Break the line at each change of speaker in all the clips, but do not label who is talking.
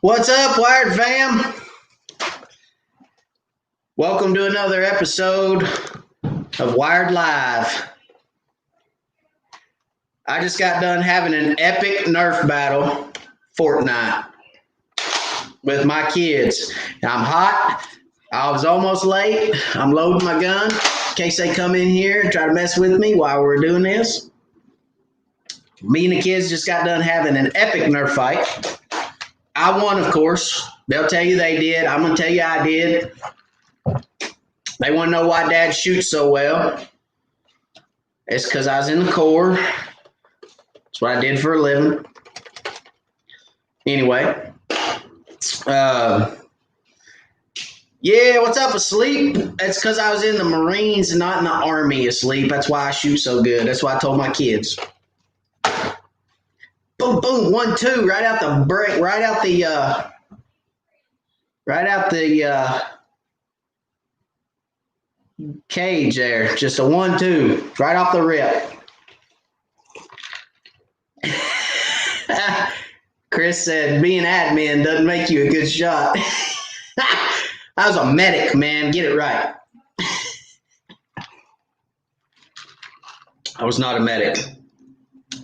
What's up, Wired fam? Welcome to another episode of Wired Live. I just got done having an epic Nerf battle Fortnite with my kids. I'm hot. I was almost late. I'm loading my gun in case they come in here and try to mess with me while we're doing this. Me and the kids just got done having an epic Nerf fight. I won, of course. They'll tell you they did. I'm going to tell you I did. They want to know why Dad shoots so well. It's because I was in the Corps. That's what I did for a living. Anyway. Yeah, what's up, asleep? It's because I was in the Marines and not in the Army asleep. That's why I shoot so good. That's why I told my kids. Boom, boom, 1-2, right out the break, right out the cage there. Just a 1-2, right off the rip. Chris said, being admin doesn't make you a good shot. I was a medic, man. Get it right. I was not a medic,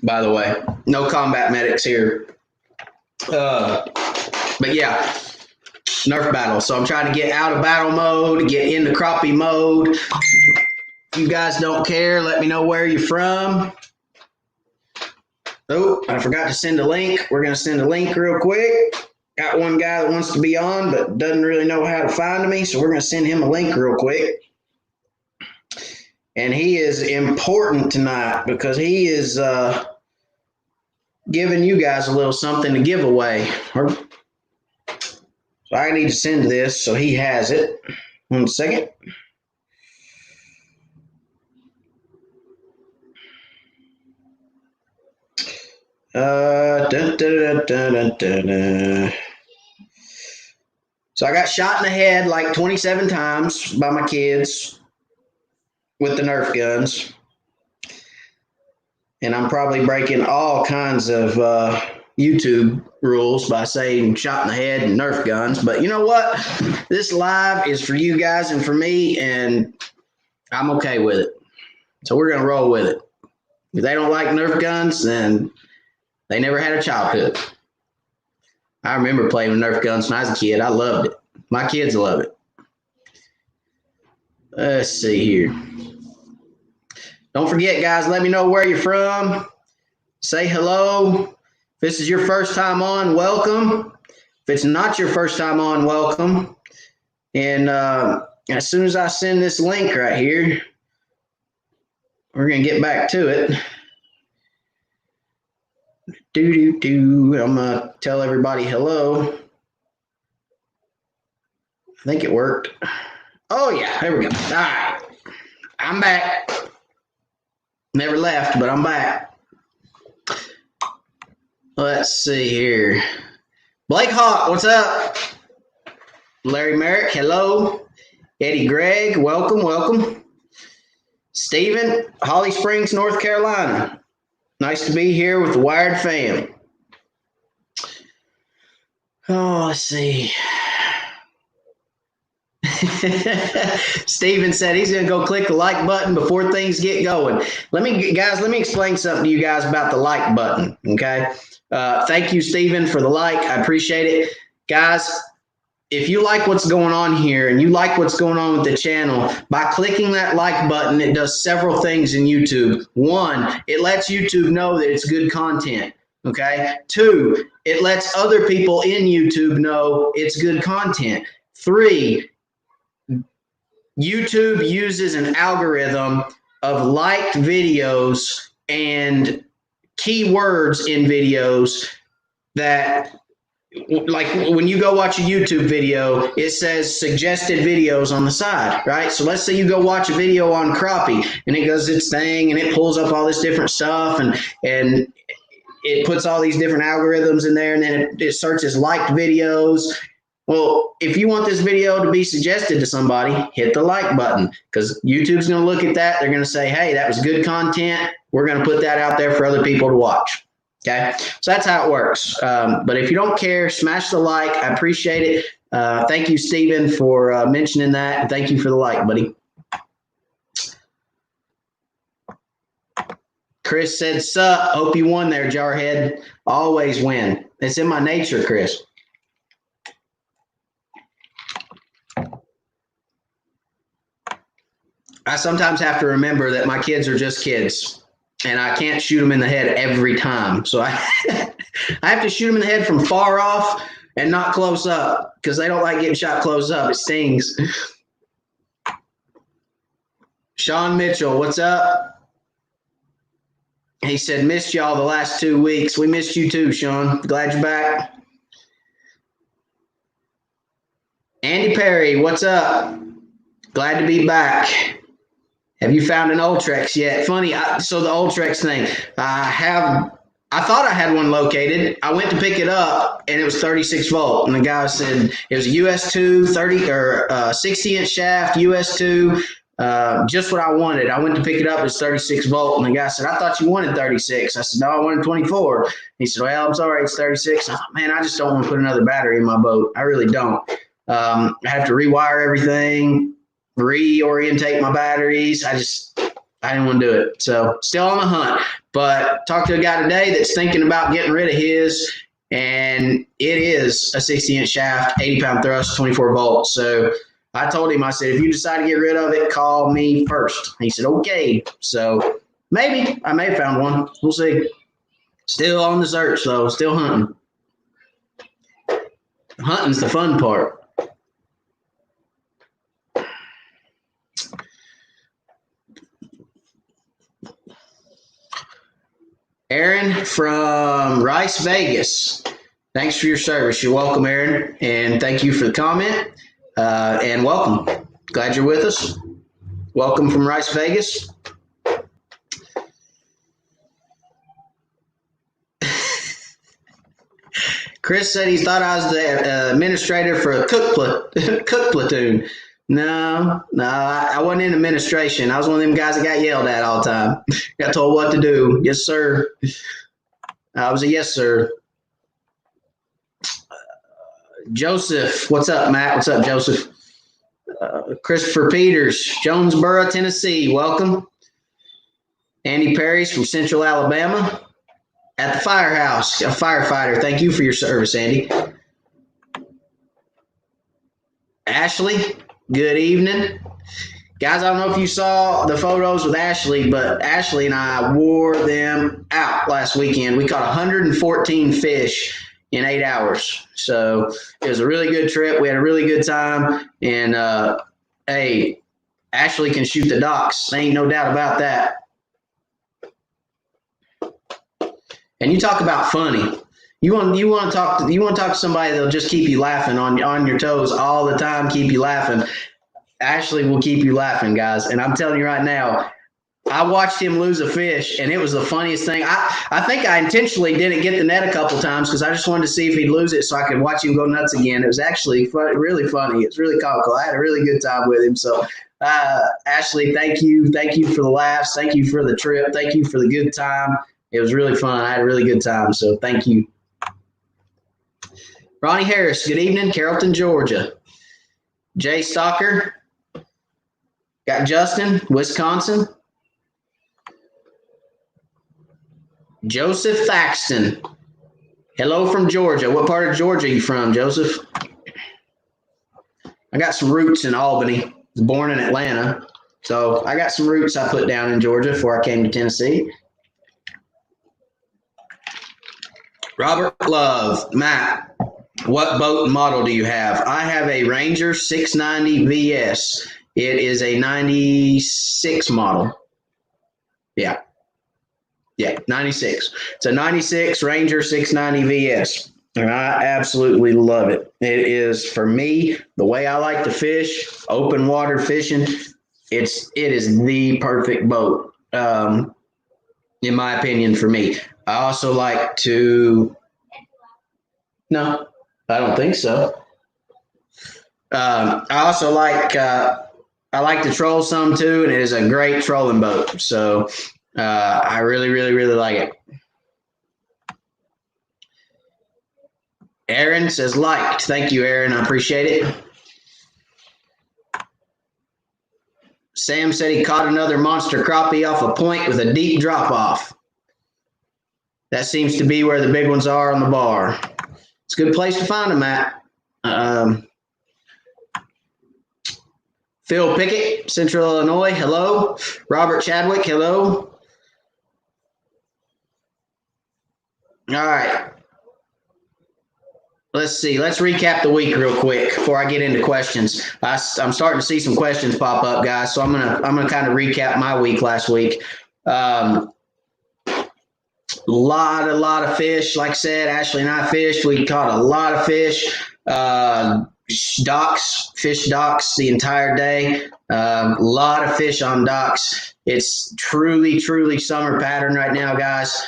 by the way. No combat medics here. But yeah, Nerf battle. So I'm trying to get out of battle mode, get into Crappie mode. If you guys don't care, let me know where you're from. Oh, I forgot to send a link. We're going to send a link real quick. Got one guy that wants to be on but doesn't really know how to find me, so we're going to send him a link real quick. And he is important tonight because he is giving you guys a little something to give away. So I need to send this so he has it. 1 second. So I got shot in the head like 27 times by my kids with the Nerf guns. And I'm probably breaking all kinds of YouTube rules by saying shot in the head and Nerf guns. But you know what? This live is for you guys and for me, and I'm okay with it. So we're going to roll with it. If they don't like Nerf guns, then they never had a childhood. I remember playing with Nerf guns when I was a kid. I loved it. My kids love it. Let's see here. Don't forget, guys, let me know where you're from. Say hello. If this is your first time on, welcome. If it's not your first time on, welcome. And as soon as I send this link right here, we're going to get back to it. I'm going to tell everybody hello. I think it worked. Oh, yeah. There we go. All right. I'm back. Never left, but I'm back. Let's see here. Blake Hawk, what's up? Larry Merrick, hello. Eddie Gregg, welcome, welcome. Steven, Holly Springs, North Carolina. Nice to be here with the Wired fam. Oh, let's see. Steven said he's going to go click the like button before things get going. Let me explain something to you guys about the like button, okay? Thank you, Steven, for the like. I appreciate it. Guys, if you like what's going on here and you like what's going on with the channel, by clicking that like button, it does several things in YouTube. 1, it lets YouTube know that it's good content, okay? 2, it lets other people in YouTube know it's good content. 3, YouTube uses an algorithm of liked videos and keywords in videos that, like when you go watch a YouTube video, it says suggested videos on the side, right? So let's say you go watch a video on Crappie and it does its thing and it pulls up all this different stuff and it puts all these different algorithms in there and then it searches liked videos. Well, if you want this video to be suggested to somebody, hit the like button because YouTube's going to look at that. They're going to say, hey, that was good content. We're going to put that out there for other people to watch. Okay, so that's how it works. But if you don't care, smash the like. I appreciate it. Thank you, Steven, for mentioning that. And thank you for the like, buddy. Chris said, sup. Hope you won there, Jarhead. Always win. It's in my nature, Chris. I sometimes have to remember that my kids are just kids, and I can't shoot them in the head every time. So I have to shoot them in the head from far off and not close up because they don't like getting shot close up. It stings. Sean Mitchell, what's up? He said, missed y'all the last 2 weeks. We missed you too, Sean. Glad you're back. Andy Perry, what's up? Glad to be back. Have you found an Ultrex yet? Funny, so the Ultrex thing, I thought I had one located. I went to pick it up, and it was 36 volt. And the guy said it was a US2 30 or 60-inch shaft, US2. Just what I wanted. I went to pick it up. It's 36 volt. And the guy said, I thought you wanted 36. I said, no, I wanted 24. He said, well, I'm sorry, it's 36. I thought, man, I just don't want to put another battery in my boat. I really don't. I have to rewire everything, reorientate my batteries. I didn't want to do it. So still on the hunt. But talked to a guy today that's thinking about getting rid of his. And it is a 60-inch shaft, 80-pound thrust, 24 volts. So I told him, I said, if you decide to get rid of it, call me first. He said, okay. So maybe I may have found one. We'll see. Still on the search, though. Still hunting. Hunting's the fun part. Aaron from Rice, Vegas. Thanks for your service. You're welcome, Aaron. And thank you for the comment. And welcome. Glad you're with us. Welcome from Rice, Vegas. Chris said he thought I was the administrator for a cook platoon. No, I wasn't in administration. I was one of them guys that got yelled at all the time. Got told what to do. Yes, sir. I was a yes, sir. Joseph, what's up, Matt? What's up, Joseph? Christopher Peters, Jonesboro, Tennessee. Welcome. Andy Perry's from Central Alabama. At the firehouse, a firefighter. Thank you for your service, Andy. Ashley, good evening. Guys, I don't know if you saw the photos with Ashley, but Ashley and I wore them out last weekend. We caught 114 fish in 8 hours. So it was a really good trip. We had a really good time. And, hey, Ashley can shoot the docks. Ain't no doubt about that. And you talk about funny. You want to talk to somebody that'll just keep you laughing on your toes all the time, keep you laughing. Ashley will keep you laughing, guys. And I'm telling you right now, I watched him lose a fish, and it was the funniest thing. I think I intentionally didn't get the net a couple times because I just wanted to see if he'd lose it so I could watch him go nuts again. It was actually really funny. It's really comical. I had a really good time with him. So, Ashley, thank you. Thank you for the laughs. Thank you for the trip. Thank you for the good time. It was really fun. I had a really good time. So thank you. Ronnie Harris, good evening. Carrollton, Georgia. Jay Stalker. Got Justin, Wisconsin. Joseph Thaxton. Hello from Georgia. What part of Georgia are you from, Joseph? I got some roots in Albany. I was born in Atlanta. So I got some roots I put down in Georgia before I came to Tennessee. Robert Love. Matt, what boat and model do you have? I have a Ranger 690 VS. It is a 96 model. Yeah, 96. It's a 96 Ranger 690 VS, and I absolutely love it. It is, for me, the way I like to fish, open water fishing. It is the perfect boat, in my opinion, for me. I also like to – no, I don't think so. I also like I like to troll some too, and it is a great trolling boat. So I really, really, really like it. Aaron says liked. Thank you, Aaron. I appreciate it. Sam said he caught another monster crappie off a point with a deep drop off. That seems to be where the big ones are on the bar. It's a good place to find them at. Phil Pickett, Central Illinois, hello. Robert Chadwick, hello. All right. Let's see. Let's recap the week real quick before I get into questions. I'm starting to see some questions pop up, guys. So I'm gonna kind of recap my week last week. Lot of fish. Like I said, Ashley and I fished. We caught a lot of fish. Fish docks the entire day. A lot of fish on docks. It's truly summer pattern right now, guys.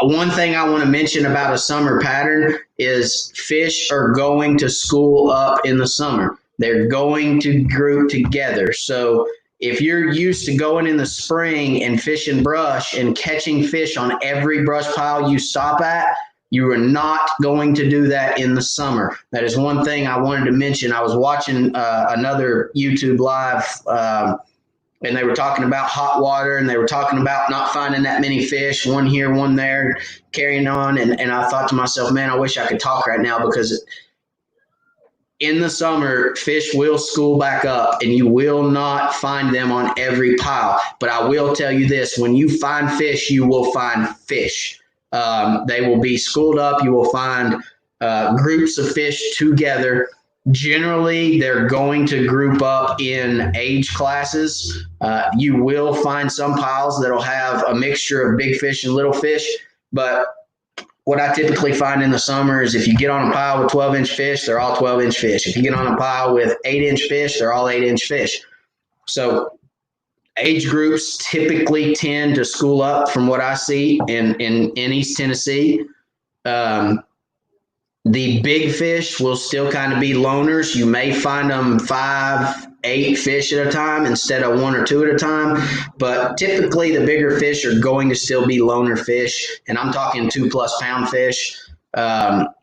One thing I want to mention about a summer pattern is fish are going to school up in the summer. They're going to group together. So if you're used to going in the spring and fishing brush and catching fish on every brush pile you stop at, you are not going to do that in the summer. That is one thing I wanted to mention. I was watching another YouTube live and they were talking about hot water, and they were talking about not finding that many fish, one here, one there, carrying on. And I thought to myself, man, I wish I could talk right now, because in the summer, fish will school back up, and you will not find them on every pile. But I will tell you this, when you find fish, you will find fish. They will be schooled up. You will find groups of fish together. Generally, they're going to group up in age classes. You will find some piles that'll have a mixture of big fish and little fish. But what I typically find in the summer is if you get on a pile with 12-inch fish, they're all 12-inch fish. If you get on a pile with 8-inch fish, they're all 8-inch fish. So age groups typically tend to school up from what I see in East Tennessee. The big fish will still kind of be loners. You may find them 5, 8 fish at a time instead of 1 or 2 at a time. But typically the bigger fish are going to still be loner fish. And I'm talking 2+ pound fish. But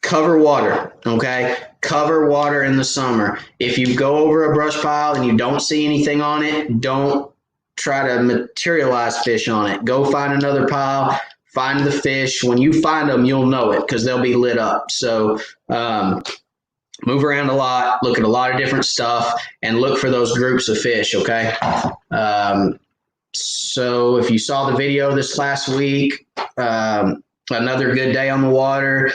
cover water, okay? Cover water in the summer. If you go over a brush pile and you don't see anything on it, don't try to materialize fish on it. Go find another pile. Find the fish. When you find them, you'll know it because they'll be lit up. So move around a lot, look at a lot of different stuff, and look for those groups of fish, okay? So if you saw the video this last week, another good day on the water,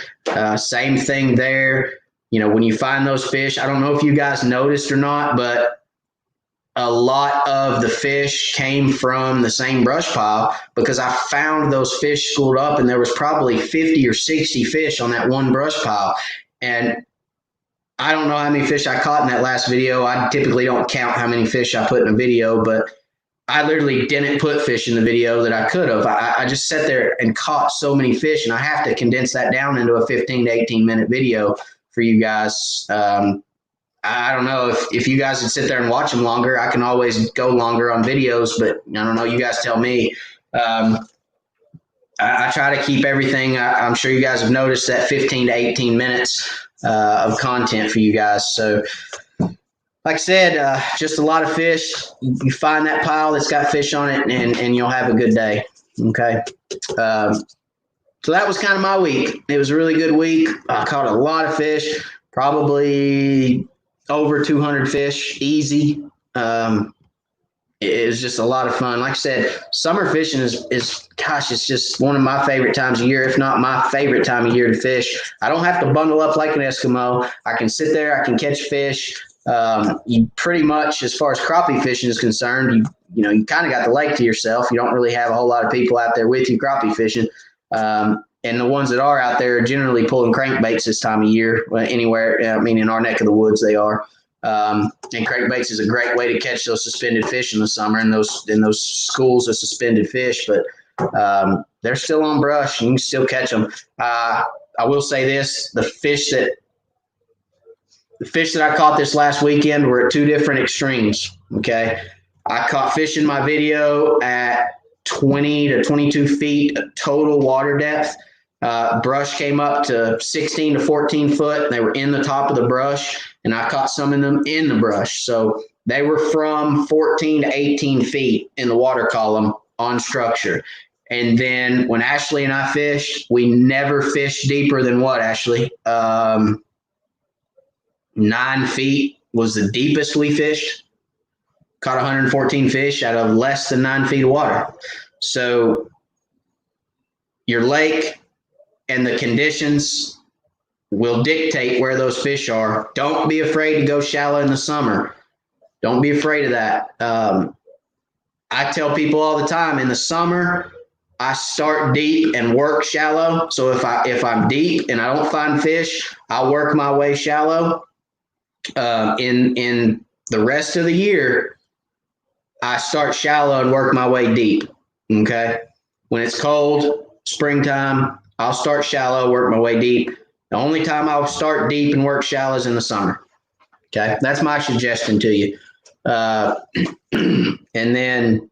same thing there. You know, when you find those fish, I don't know if you guys noticed or not, but a lot of the fish came from the same brush pile because I found those fish schooled up, and there was probably 50 or 60 fish on that one brush pile. And I don't know how many fish I caught in that last video. I typically don't count how many fish I put in a video, but I literally didn't put fish in the video that I could have. I just sat there and caught so many fish, and I have to condense that down into a 15 to 18 minute video for you guys. I don't know if you guys would sit there and watch them longer. I can always go longer on videos, but I don't know. You guys tell me. I try to keep everything. I'm sure you guys have noticed that 15 to 18 minutes of content for you guys. So like I said, just a lot of fish. You find that pile that's got fish on it, and you'll have a good day. Okay. So that was kind of my week. It was a really good week. I caught a lot of fish, probably over 200 fish, easy. It was just a lot of fun. Like I said, summer fishing is gosh, it's just one of my favorite times of year, if not my favorite time of year to fish. I don't have to bundle up like an Eskimo. I can sit there, I can catch fish. You pretty much, as far as crappie fishing is concerned, you know, you kind of got the lake to yourself. You don't really have a whole lot of people out there with you crappie fishing. And the ones that are out there are generally pulling crankbaits this time of year, anywhere. I mean, in our neck of the woods, they are. And crankbaits is a great way to catch those suspended fish in the summer, and those schools of suspended fish. But they're still on brush, and you can still catch them. I will say this: the fish that I caught this last weekend were at 2 different extremes. Okay, I caught fish in my video at 20 to 22 feet total water depth. Brush came up to 16 to 14 foot. And they were in the top of the brush, and I caught some of them in the brush. So they were from 14 to 18 feet in the water column on structure. And then when Ashley and I fished, we never fished deeper than what, Ashley? 9 feet was the deepest we fished. Caught 114 fish out of less than 9 feet of water. So your lake and the conditions will dictate where those fish are. Don't be afraid to go shallow in the summer. Don't be afraid of that. I tell people all the time, in the summer, I start deep and work shallow. So if I'm deep and I don't find fish, I'll work my way shallow. In the rest of the year, I start shallow and work my way deep. Okay. When it's cold, springtime, I'll start shallow, work my way deep. The only time I'll start deep and work shallow is in the summer. Okay. That's my suggestion to you. And then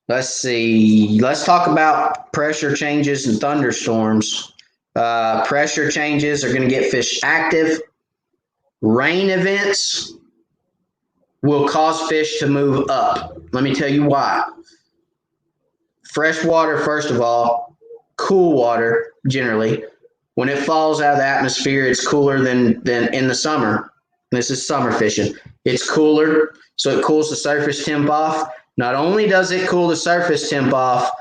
let's see. Let's talk about pressure changes and thunderstorms. Pressure changes are going to get fish active. Rain events will cause fish to move up. Let me tell you why. Fresh water, first of all, cool water generally. When it falls out of the atmosphere, it's cooler than in the summer. This is summer fishing. It's cooler, so it cools the surface temp off. Not only does it cool the surface temp off,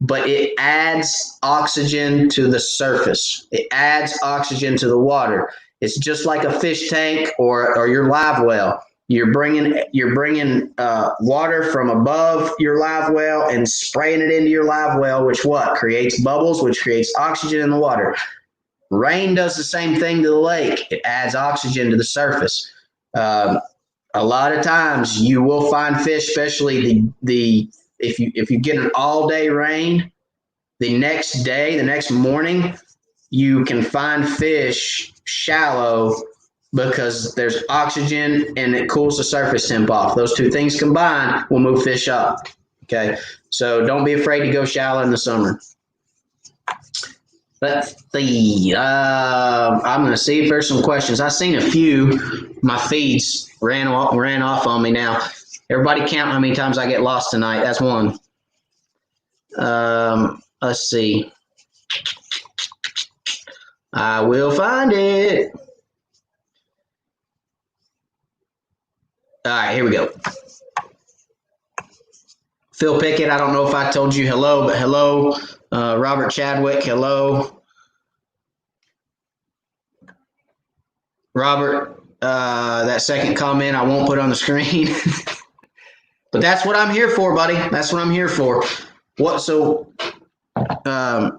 but it adds oxygen to the surface. It adds oxygen to the water. It's just like a fish tank or your live well. You're bringing water from above your live well and spraying it into your live well, which what? Creates bubbles, which creates oxygen in the water. Rain does the same thing to the lake. It adds oxygen to the surface. A lot of times you will find fish, especially if you get an all-day rain, the next day, the next morning, you can find fish shallow because there's oxygen and it cools the surface temp off. Those two things combined will move fish up. Okay, so don't be afraid to go shallow in the summer. Let's see. I'm going to see if there's some questions. I've seen a few. My feeds ran off on me now. Everybody count how many times I get lost tonight. That's one. Let's see. I will find it. All right, here we go. Phil Pickett, I don't know if I told you hello, but hello. Robert Chadwick, hello. Robert, that second comment I won't put on the screen. But that's what I'm here for, buddy. That's what I'm here for. So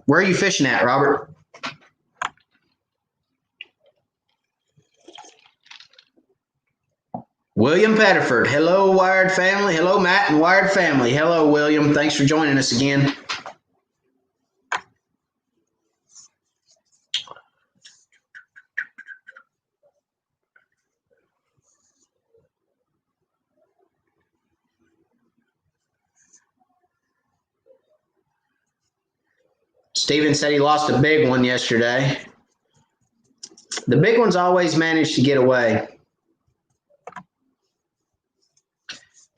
where are you fishing at, Robert? William Pettiford. Hello, Wired Family. Hello, Matt and Wired Family. Hello, William. Thanks for joining us again. Steven said he lost a big one yesterday. The big ones always manage to get away.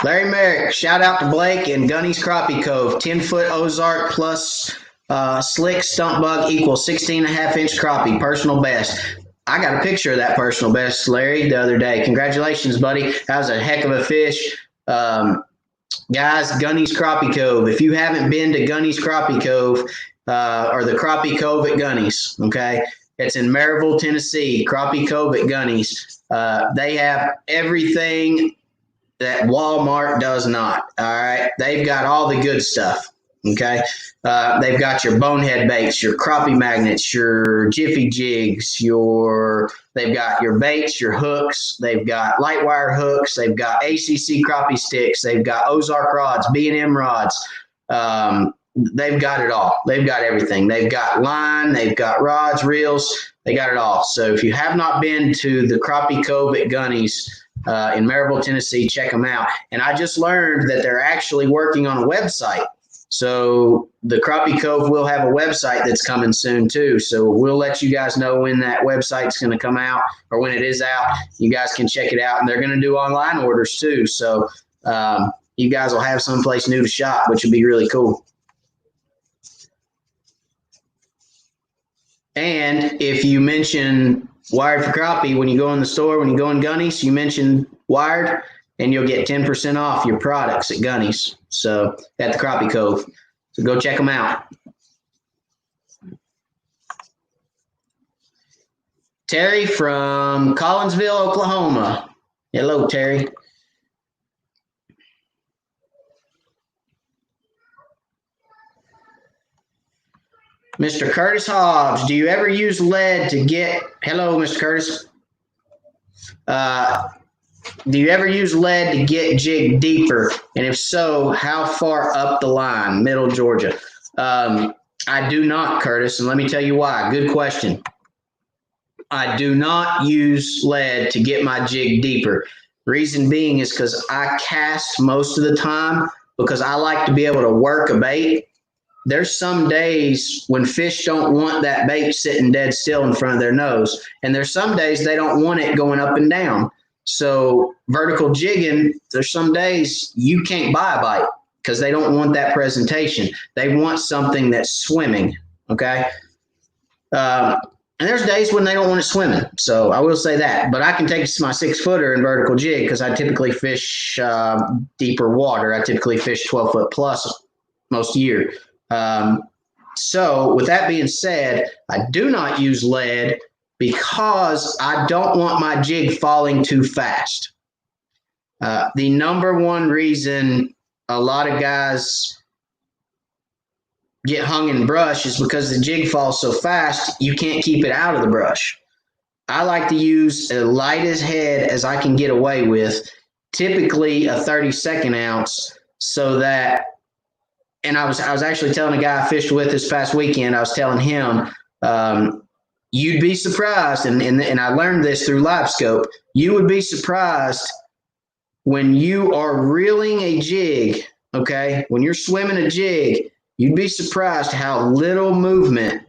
Larry Merrick, shout out to Blake and Gunny's Crappie Cove. 10-foot Ozark plus slick stump bug equals 16.5-inch crappie, personal best. I got a picture of that personal best, Larry, the other day. Congratulations, buddy. That was a heck of a fish. Guys, Gunny's Crappie Cove. If you haven't been to Gunny's Crappie Cove or the Crappie Cove at Gunny's, okay, it's in Maryville, Tennessee, Crappie Cove at Gunny's. They have everything that Walmart does not. All right. They've got all the good stuff. Okay. They've got your bonehead baits, your crappie magnets, your jiffy jigs, they've got your baits, your hooks. They've got light wire hooks. They've got ACC crappie sticks. They've got Ozark rods, B&M rods. They've got it all. They've got everything. They've got line. They've got rods, reels. They got it all. So if you have not been to the Crappie Cove at Gunny's, in Maryville, Tennessee, check them out. And I just learned that they're actually working on a website. So the Crappie Cove will have a website that's coming soon too. So we'll let you guys know when that website's going to come out or when it is out. You guys can check it out, and they're going to do online orders too. So you guys will have someplace new to shop, which would be really cool. And if you mention Wired for Crappie when you go in the store, when you go in Gunny's, you mention Wired, and you'll get 10% off your products at Gunny's. So at the Crappie Cove. So go check them out. Terry from Collinsville, Oklahoma. Hello, Terry. Mr. Curtis Hobbs, do you ever use lead to get, hello, Mr. Curtis. Do you ever use lead to get jig deeper? And if so, how far up the line? Middle Georgia. I do not, Curtis, and let me tell you why. Good question. I do not use lead to get my jig deeper. Reason being is because I cast most of the time because I like to be able to work a bait. There's some days when fish don't want that bait sitting dead still in front of their nose. And there's some days they don't want it going up and down. So vertical jigging, there's some days you can't buy a bite because they don't want that presentation. They want something that's swimming, okay? And there's days when they don't want it swimming. So I will say that. But I can take my 6-footer in vertical jig because I typically fish deeper water. I typically fish 12-foot plus most year. So with that being said, I do not use lead because I don't want my jig falling too fast. The number one reason a lot of guys get hung in brush is because the jig falls so fast, you can't keep it out of the brush. I like to use as light as head as I can get away with, typically a 32nd ounce, so that, and I was actually telling a guy I fished with this past weekend, I was telling him, you'd be surprised, and I learned this through Live Scope, you would be surprised when you are reeling a jig, okay, when you're swimming a jig, you'd be surprised how little movement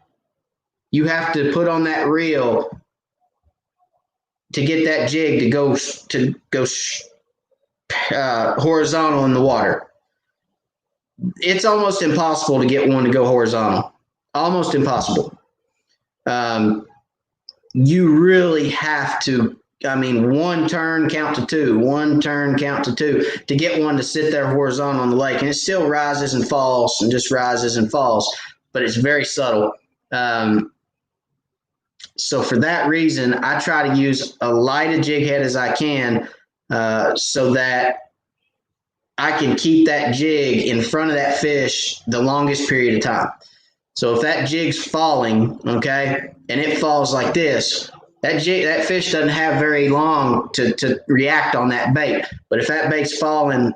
you have to put on that reel to get that jig to go horizontal in the water. It's almost impossible to get one to go horizontal. Almost impossible. You really have to, one turn, count to two. One turn, count to two to get one to sit there horizontal on the lake. And it still rises and falls and just rises and falls, but it's very subtle. So for that reason, I try to use a light a jig head as I can so that I can keep that jig in front of that fish the longest period of time. So if that jig's falling, okay, and it falls like this, that fish doesn't have very long to react on that bait. But if that bait's falling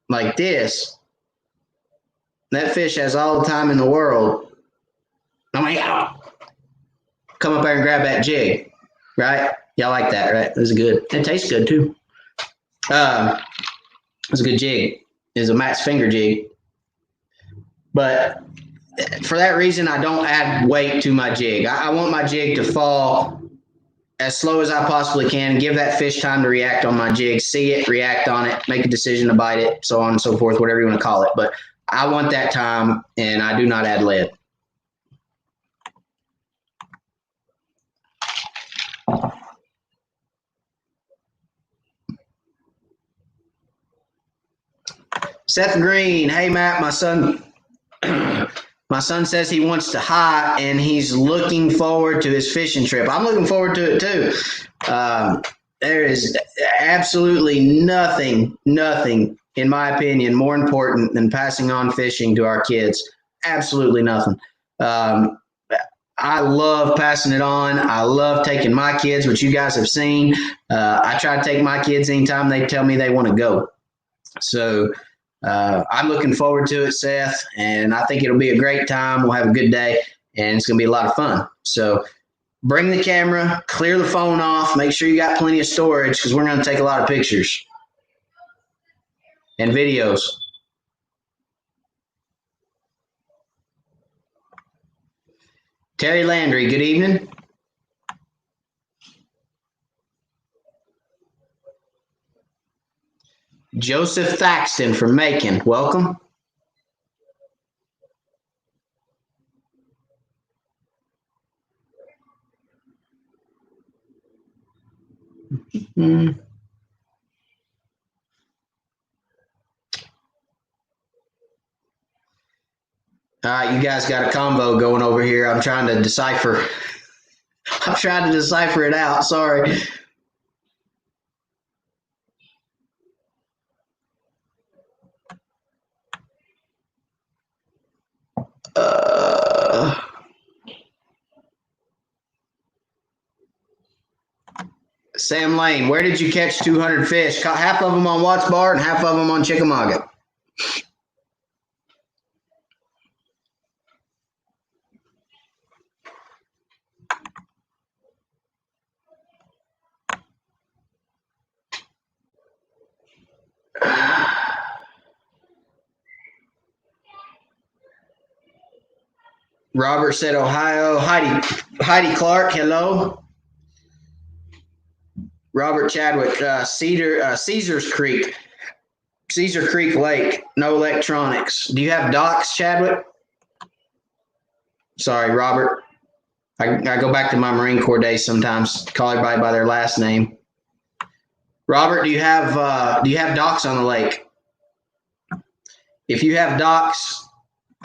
like this, that fish has all the time in the world. Come up there and grab that jig, right? Y'all like that, right? It was good. It tastes good too. It's a good jig. It's a Matt's finger jig. But for that reason, I don't add weight to my jig. I want my jig to fall as slow as I possibly can, give that fish time to react on my jig, see it, react on it, make a decision to bite it, so on and so forth, whatever you want to call it. But I want that time, and I do not add lead. Seth Green, hey Matt, my son says he wants to hike and he's looking forward to his fishing trip. I'm looking forward to it too. There is absolutely nothing, in my opinion, more important than passing on fishing to our kids. Absolutely nothing. I love passing it on. I love taking my kids, which you guys have seen. I try to take my kids anytime they tell me they want to go. So I'm looking forward to it, Seth, and I think it'll be a great time. We'll have a good day, and it's going to be a lot of fun. So bring the camera, clear the phone off, make sure you got plenty of storage because we're going to take a lot of pictures and videos. Terry Landry, good evening. Joseph Thaxton from Macon, welcome. You guys got a combo going over here. I'm trying to decipher. I'm trying to decipher it out. Sorry. Sam Lane, where did you catch 200 fish? Caught half of them on Watts Bar and half of them on Chickamauga. Robert said Ohio. Heidi Clark, hello. Robert Chadwick, Caesar Creek Lake, no electronics. Do you have docks, Chadwick? Sorry, Robert. I go back to my Marine Corps days sometimes, call everybody by their last name. Robert, do you have docks on the lake? If you have docks,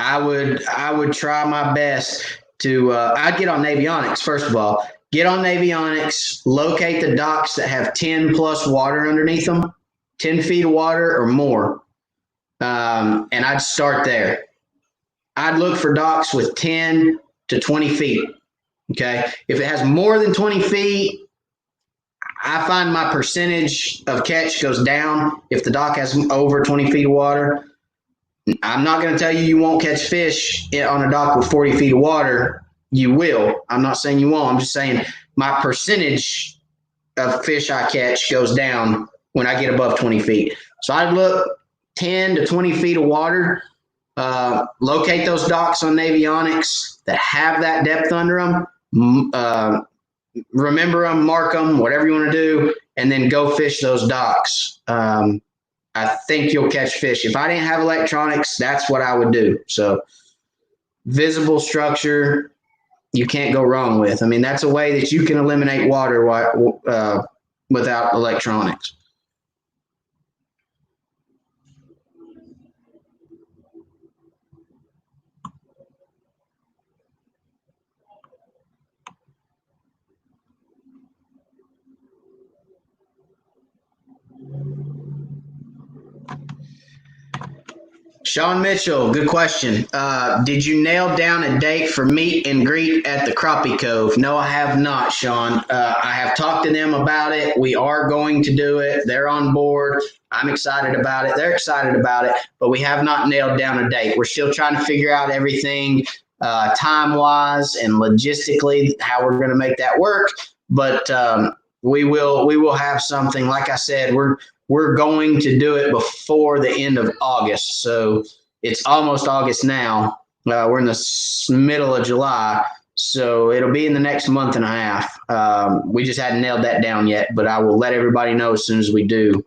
I would try my best to I'd get on Navionics first of all. Get on Navionics, locate the docks that have 10 plus water underneath them, 10 feet of water or more, and I'd start there. I'd look for docks with 10 to 20 feet. Okay, if it has more than 20 feet, I find my percentage of catch goes down if the dock has over 20 feet of water. I'm not going to tell you you won't catch fish on a dock with 40 feet of water. You will. I'm not saying you won't. I'm just saying my percentage of fish I catch goes down when I get above 20 feet. So I'd look 10 to 20 feet of water, locate those docks on Navionics that have that depth under them, remember them, mark them, whatever you want to do, and then go fish those docks. I think you'll catch fish. If I didn't have electronics, that's what I would do. So visible structure, you can't go wrong with. I mean, that's a way that you can eliminate water without electronics. Sean Mitchell, good question. Did you nail down a date for meet and greet at the Crappie Cove? No, I have not, Sean. I have talked to them about it. We are going to do it. They're on board. I'm excited about it. They're excited about it, but we have not nailed down a date. We're still trying to figure out everything time-wise and logistically, how we're going to make that work. But we will have something. Like I said, we're going to do it before the end of August. So it's almost August now. We're in the middle of July. So it'll be in the next month and a half. We just hadn't nailed that down yet, but I will let everybody know as soon as we do.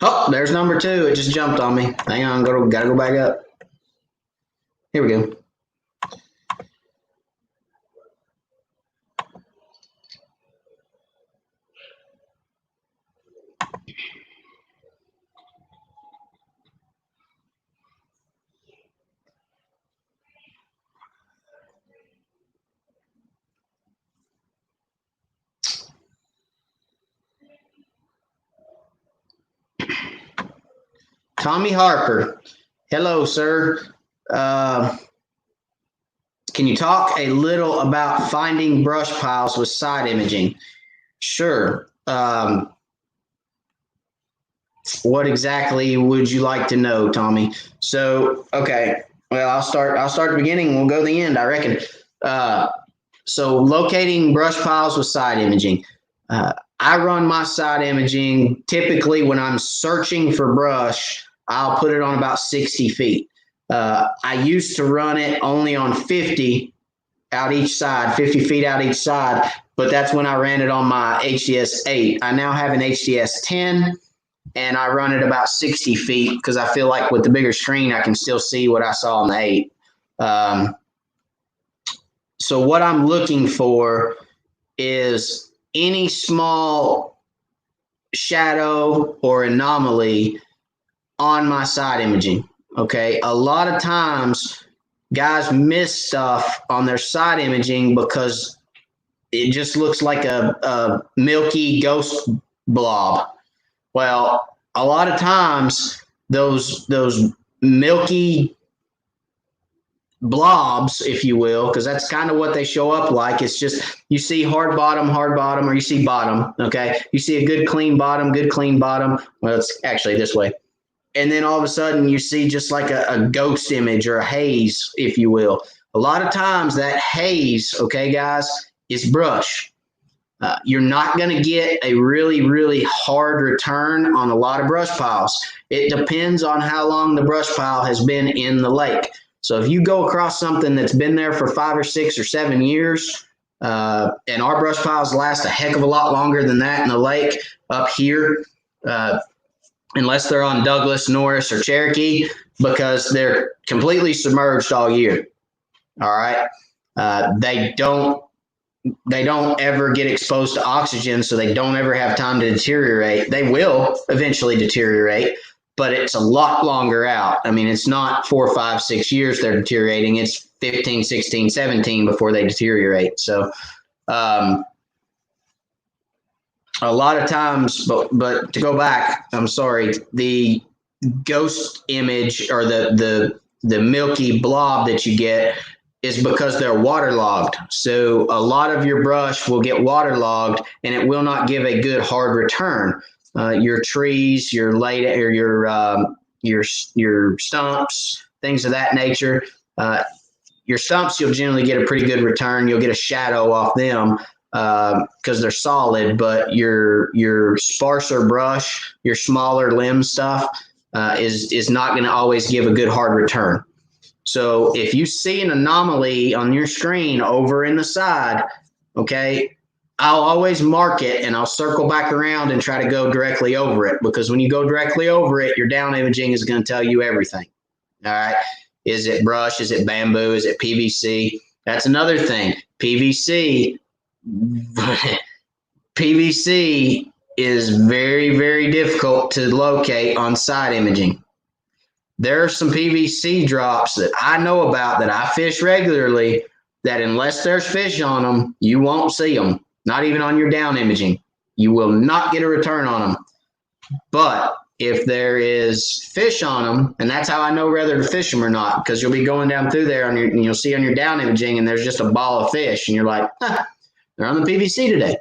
Oh, there's number 2. It just jumped on me. Hang on, gotta go back up. Here we go. Tommy Harper. Hello, sir. Can you talk a little about finding brush piles with side imaging? Sure. What exactly would you like to know, Tommy? So, okay. Well, I'll start at the beginning. We'll go to the end, I reckon. So locating brush piles with side imaging. I run my side imaging typically when I'm searching for brush. I'll put it on about 60 feet. I used to run it only on 50 out each side, 50 feet out each side, but that's when I ran it on my HDS 8. I now have an HDS 10, and I run it about 60 feet because I feel like with the bigger screen, I can still see what I saw on the 8. So what I'm looking for is any small shadow or anomaly on my side imaging. Okay, a lot of times guys miss stuff on their side imaging because it just looks like a milky ghost blob. Well, a lot of times those milky blobs, if you will, because that's kind of what they show up like. It's just you see hard bottom, or you see bottom. Okay, you see a good clean bottom. Well, it's actually this way. And then all of a sudden you see just like a ghost image or a haze, if you will. A lot of times that haze, okay, guys, is brush. You're not going to get a really, really hard return on a lot of brush piles. It depends on how long the brush pile has been in the lake. So if you go across something that's been there for 5 or 6 or 7 years, and our brush piles last a heck of a lot longer than that in the lake up here, unless they're on Douglas, Norris, or Cherokee, because they're completely submerged all year. All right. They don't ever get exposed to oxygen, so they don't ever have time to deteriorate. They will eventually deteriorate, but it's a lot longer out. I mean, it's not 4, 5, 6 years they're deteriorating. It's 15, 16, 17 before they deteriorate. So, a lot of times, but to go back, I'm sorry, the ghost image or the milky blob that you get is because they're waterlogged. So a lot of your brush will get waterlogged and it will not give a good hard return. Your trees, your stumps, things of that nature. Your stumps, you'll generally get a pretty good return. You'll get a shadow off them because they're solid, but your sparser brush, your smaller limb stuff is not going to always give a good hard return. So if you see an anomaly on your screen over in the side, okay, I'll always mark it and I'll circle back around and try to go directly over it, because when you go directly over it, your down imaging is going to tell you everything. All right. Is it brush? Is it bamboo? Is it PVC? That's another thing. PVC is very, very difficult to locate on side imaging. There are some PVC drops that I know about that I fish regularly that unless there's fish on them, you won't see them. Not even on your down imaging. You will not get a return on them. But if there is fish on them, and that's how I know whether to fish them or not, because you'll be going down through there and you'll see on your down imaging and there's just a ball of fish and you're like, they're on the PVC today.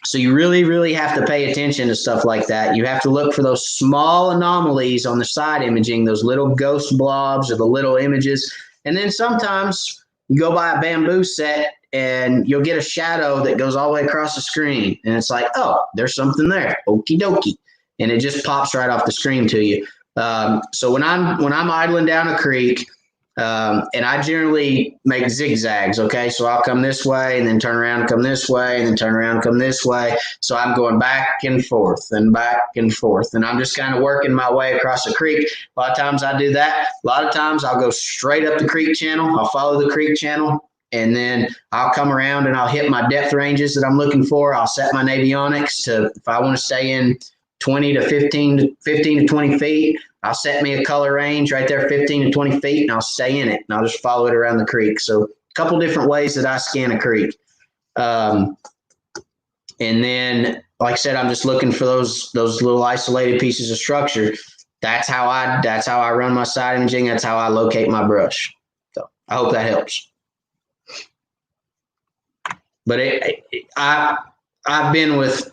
So you really, really have to pay attention to stuff like that. You have to look for those small anomalies on the side imaging, those little ghost blobs or the little images. And then sometimes you go by a bamboo set and you'll get a shadow that goes all the way across the screen. And it's like, oh, there's something there. Okie dokie. And it just pops right off the screen to you. So when I'm idling down a creek, and I generally make zigzags, okay? So I'll come this way and then turn around and come this way and then turn around and come this way. So I'm going back and forth and back and forth. And I'm just kind of working my way across the creek. A lot of times I do that. A lot of times I'll go straight up the creek channel. I'll follow the creek channel. And then I'll come around and I'll hit my depth ranges that I'm looking for. I'll set my Navionics to, if I want to stay in 20 to 15 to 20 feet, I'll set me a color range right there, 15 to 20 feet, and I'll stay in it, and I'll just follow it around the creek. So a couple different ways that I scan a creek. And then, like I said, I'm just looking for those little isolated pieces of structure. That's how I run my side imaging. That's how I locate my brush. So I hope that helps. But I've been with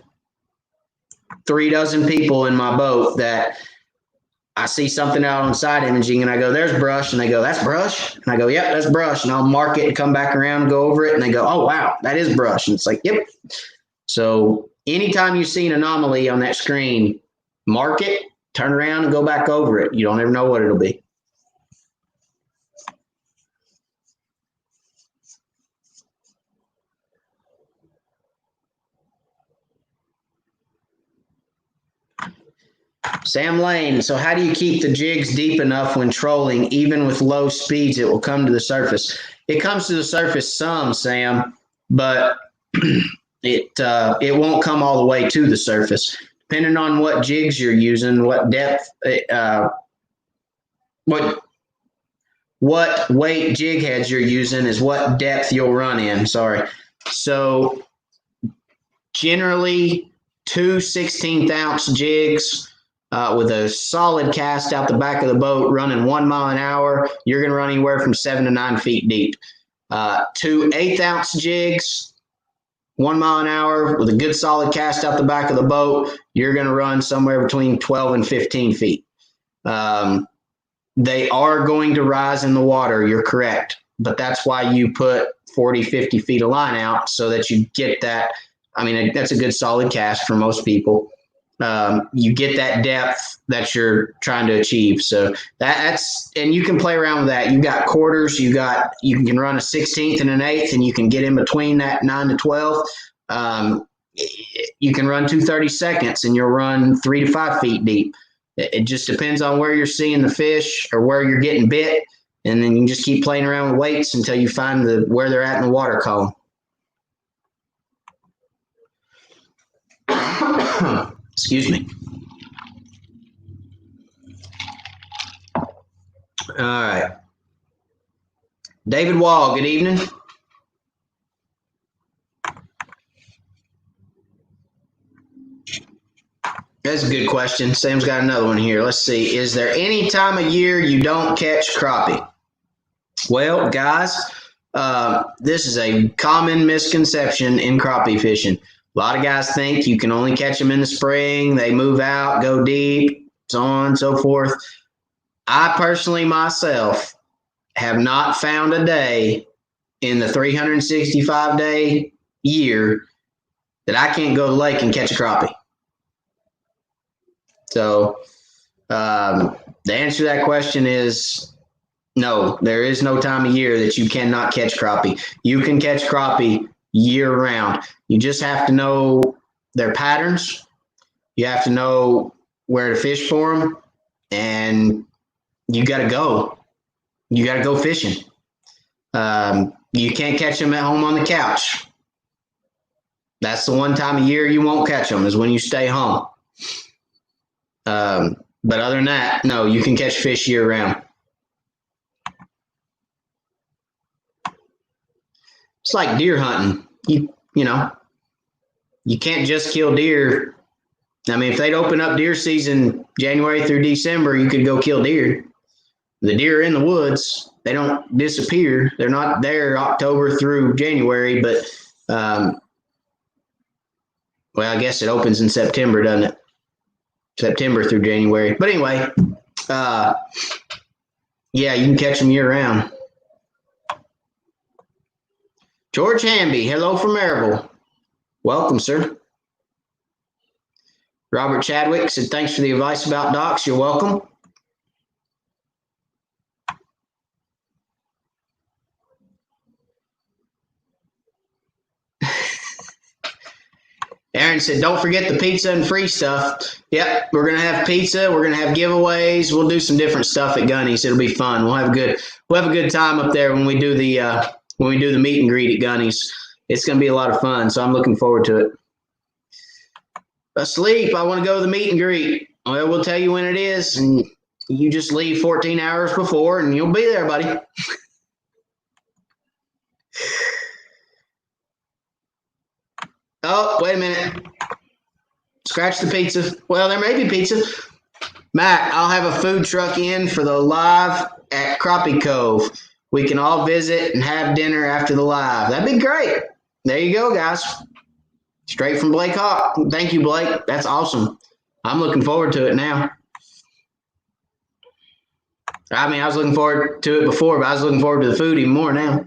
36 people in my boat that I see something out on side imaging and I go, there's brush. And they go, that's brush. And I go, yep, that's brush. And I'll mark it and come back around and go over it. And they go, oh, wow, that is brush. And it's like, yep. So anytime you see an anomaly on that screen, mark it, turn around and go back over it. You don't ever know what it'll be. Sam Lane, so how do you keep the jigs deep enough when trolling? Even with low speeds, it will come to the surface. It comes to the surface some, Sam, but it won't come all the way to the surface. Depending on what jigs you're using, what depth, what weight jig heads you're using is what depth you'll run in. Sorry. So generally 2 16th-ounce jigs with a solid cast out the back of the boat running 1 mile an hour, you're going to run anywhere from 7 to 9 feet deep. 2 1/8-ounce jigs, 1 mile an hour with a good solid cast out the back of the boat, you're going to run somewhere between 12 and 15 feet. They are going to rise in the water, you're correct, but that's why you put 40, 50 feet of line out so that you get that. I mean, that's a good solid cast for most people. You get that depth that you're trying to achieve. So that's, and you can play around with that. You got quarters, you can run a 16th and an 1/8, and you can get in between that 9 to 12. You can run 2 32nds and you'll run 3 to 5 feet deep. It just depends on where you're seeing the fish or where you're getting bit. And then you just keep playing around with weights until you find where they're at in the water column. Excuse me. All right. David Wall, good evening. That's a good question. Sam's got another one here. Let's see. Is there any time of year you don't catch crappie? Well, guys, this is a common misconception in crappie fishing. A lot of guys think you can only catch them in the spring. They move out, go deep, so on and so forth. I personally myself have not found a day in the 365-day year that I can't go to the lake and catch a crappie. So the answer to that question is no, there is no time of year that you cannot catch crappie. You can catch crappie year round. You just have to know their patterns. You have to know where to fish for them, and you got to go. You got to go fishing. You can't catch them at home on the couch. That's the one time of year you won't catch them, is when you stay home. But other than that, no, you can catch fish year round. It's like deer hunting. You know, you can't just kill deer. I mean, if they'd open up deer season January through December, you could go kill deer. The deer are in the woods. They don't disappear. They're not there October through January, but well, I guess it opens in September, doesn't it? September through January. But anyway, yeah, you can catch them year round. George Hamby, hello from Maryville. Welcome, sir. Robert Chadwick said, thanks for the advice about docks. You're welcome. Aaron said, don't forget the pizza and free stuff. Yep, we're going to have pizza. We're going to have giveaways. We'll do some different stuff at Gunny's. It'll be fun. We'll have a good time up there when we do the meet and greet at Gunny's. It's going to be a lot of fun, so I'm looking forward to it. Asleep, I want to go to the meet and greet. Well, we'll tell you when it is, and you just leave 14 hours before, and you'll be there, buddy. Oh, wait a minute. Scratch the pizza. Well, there may be pizza. Mac, I'll have a food truck in for the live at Crappie Cove. We can all visit and have dinner after the live. That'd be great. There you go, guys. Straight from Blake Hawk. Thank you, Blake. That's awesome. I'm looking forward to it now. I mean, I was looking forward to it before, but I was looking forward to the food even more now.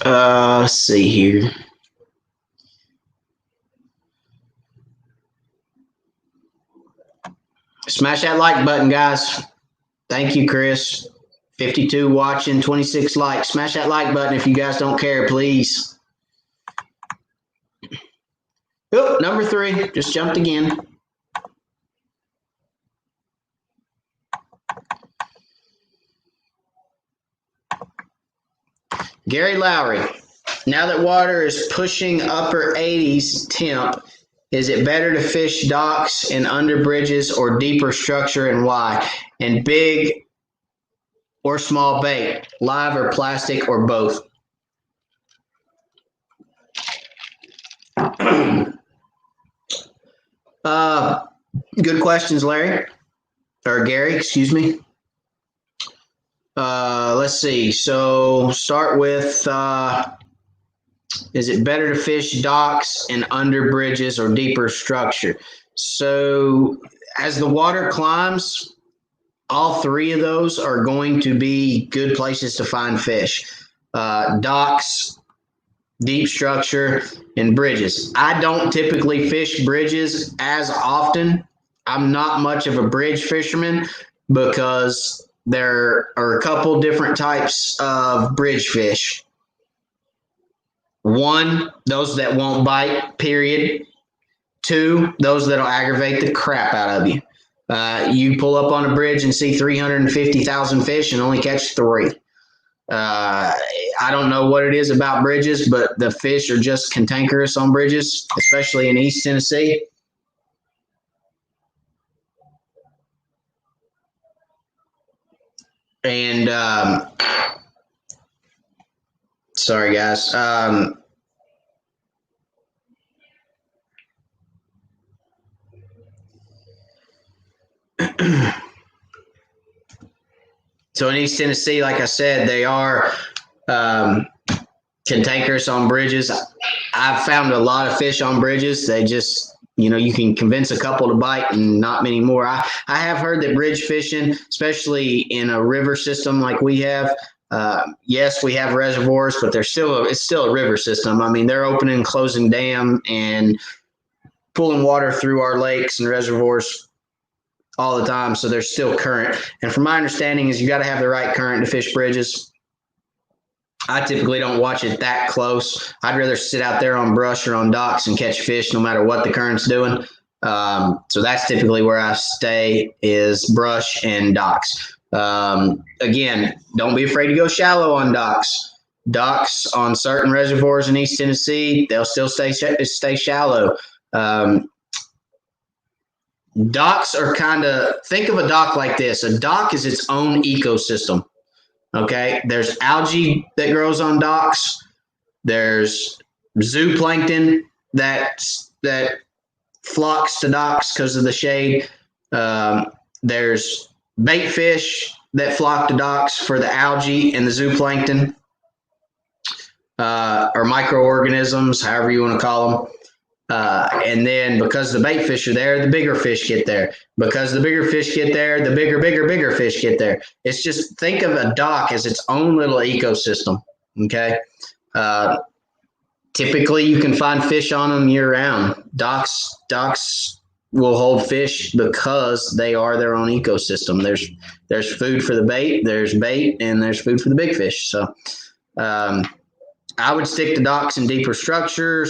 Let's see here. Smash that like button, guys. Thank you, Chris. 52 watching, 26 likes. Smash that like button if you guys don't care, please. Oh, number 3. Just jumped again. Gary Lowry. Now that water is pushing upper 80s temp, is it better to fish docks and under bridges or deeper structure, and why? And big or small bait, live or plastic or both? Good questions, Larry. Or Gary, excuse me. Let's see. So start with, is it better to fish docks and under bridges or deeper structure? So as the water climbs, all 3 of those are going to be good places to find fish. Docks, deep structure, and bridges. I don't typically fish bridges as often. I'm not much of a bridge fisherman because there are a couple different types of bridge fish. One, those that won't bite, period. 2, those that'll aggravate the crap out of you. You pull up on a bridge and see 350,000 fish and only catch 3. I don't know what it is about bridges, but the fish are just cantankerous on bridges, especially in East Tennessee. And sorry, guys. So in East Tennessee, like I said, they are cantankerous on bridges. I've found a lot of fish on bridges. They just, you can convince a couple to bite and not many more. I have heard that bridge fishing, especially in a river system like we have, yes, we have reservoirs, but it's still a river system. I mean, they're opening and closing dam and pulling water through our lakes and reservoirs all the time, so there's still current. And from my understanding is you got to have the right current to fish bridges. I typically don't watch it that close. I'd rather sit out there on brush or on docks and catch fish no matter what the current's doing. So that's typically where I stay, is brush and docks. Again, don't be afraid to go shallow on docks. Docks on certain reservoirs in East Tennessee, they'll still stay shallow. Docks are think of a dock like this. A dock is its own ecosystem. Okay, there's algae that grows on docks. There's zooplankton that flocks to docks because of the shade. There's bait fish that flock to docks for the algae and the zooplankton, or microorganisms, however you want to call them. And then because the bait fish are there, the bigger fish get there. Because the bigger fish get there, the bigger fish get there. It's just, think of a dock as its own little ecosystem. Okay. Typically you can find fish on them year round. Docks will hold fish because they are their own ecosystem. There's food for the bait, there's bait, and there's food for the big fish. So, I would stick to docks and deeper structure,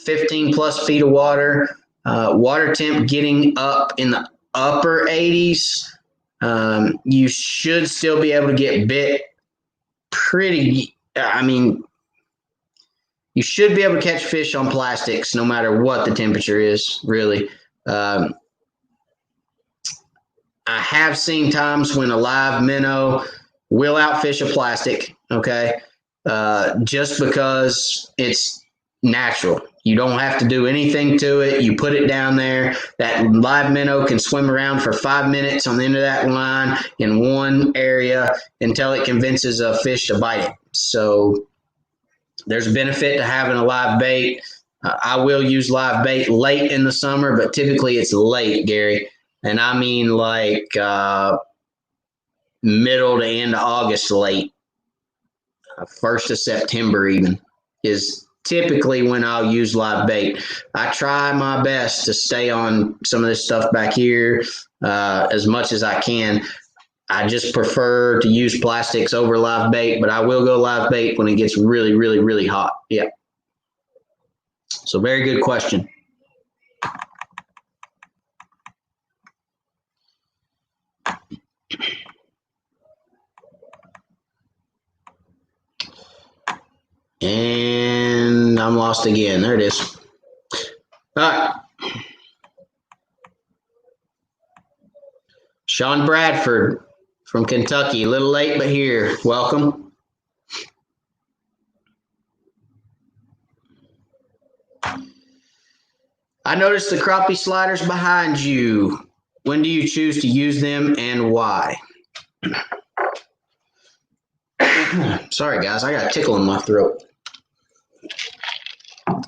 15 plus feet of water, water temp getting up in the upper 80s. You should still be able to get bit you should be able to catch fish on plastics no matter what the temperature is, really. I have seen times when a live minnow will outfish a plastic, okay? Just because it's natural. You don't have to do anything to it. You put it down there. That live minnow can swim around for 5 minutes on the end of that line in one area until it convinces a fish to bite it. So there's a benefit to having a live bait. I will use live bait late in the summer, but typically it's late, Gary. And I mean like middle to end of August late. 1st of September even is typically when I'll use live bait. I try my best to stay on some of this stuff back here as much as I can. I just prefer to use plastics over live bait, but I will go live bait when it gets really, really, really hot. Yeah. So very good question. And I'm lost again. There it is. All right. Sean Bradford from Kentucky. A little late, but here. Welcome. I noticed the crappie sliders behind you. When do you choose to use them and why? Sorry, guys. I got a tickle in my throat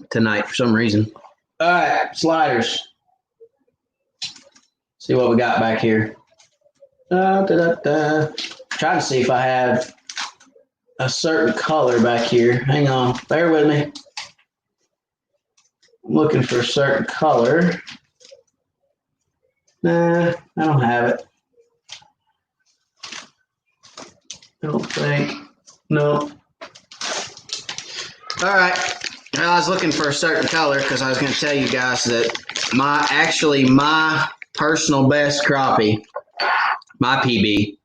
tonight for some reason. All right, sliders. See what we got back here. Trying to see if I have a certain color back here. Hang on, bear with me. I'm looking for a certain color. Nah, I don't have it. I don't think. No. All right. I was looking for a certain color because I was going to tell you guys that my personal best crappie, my PB,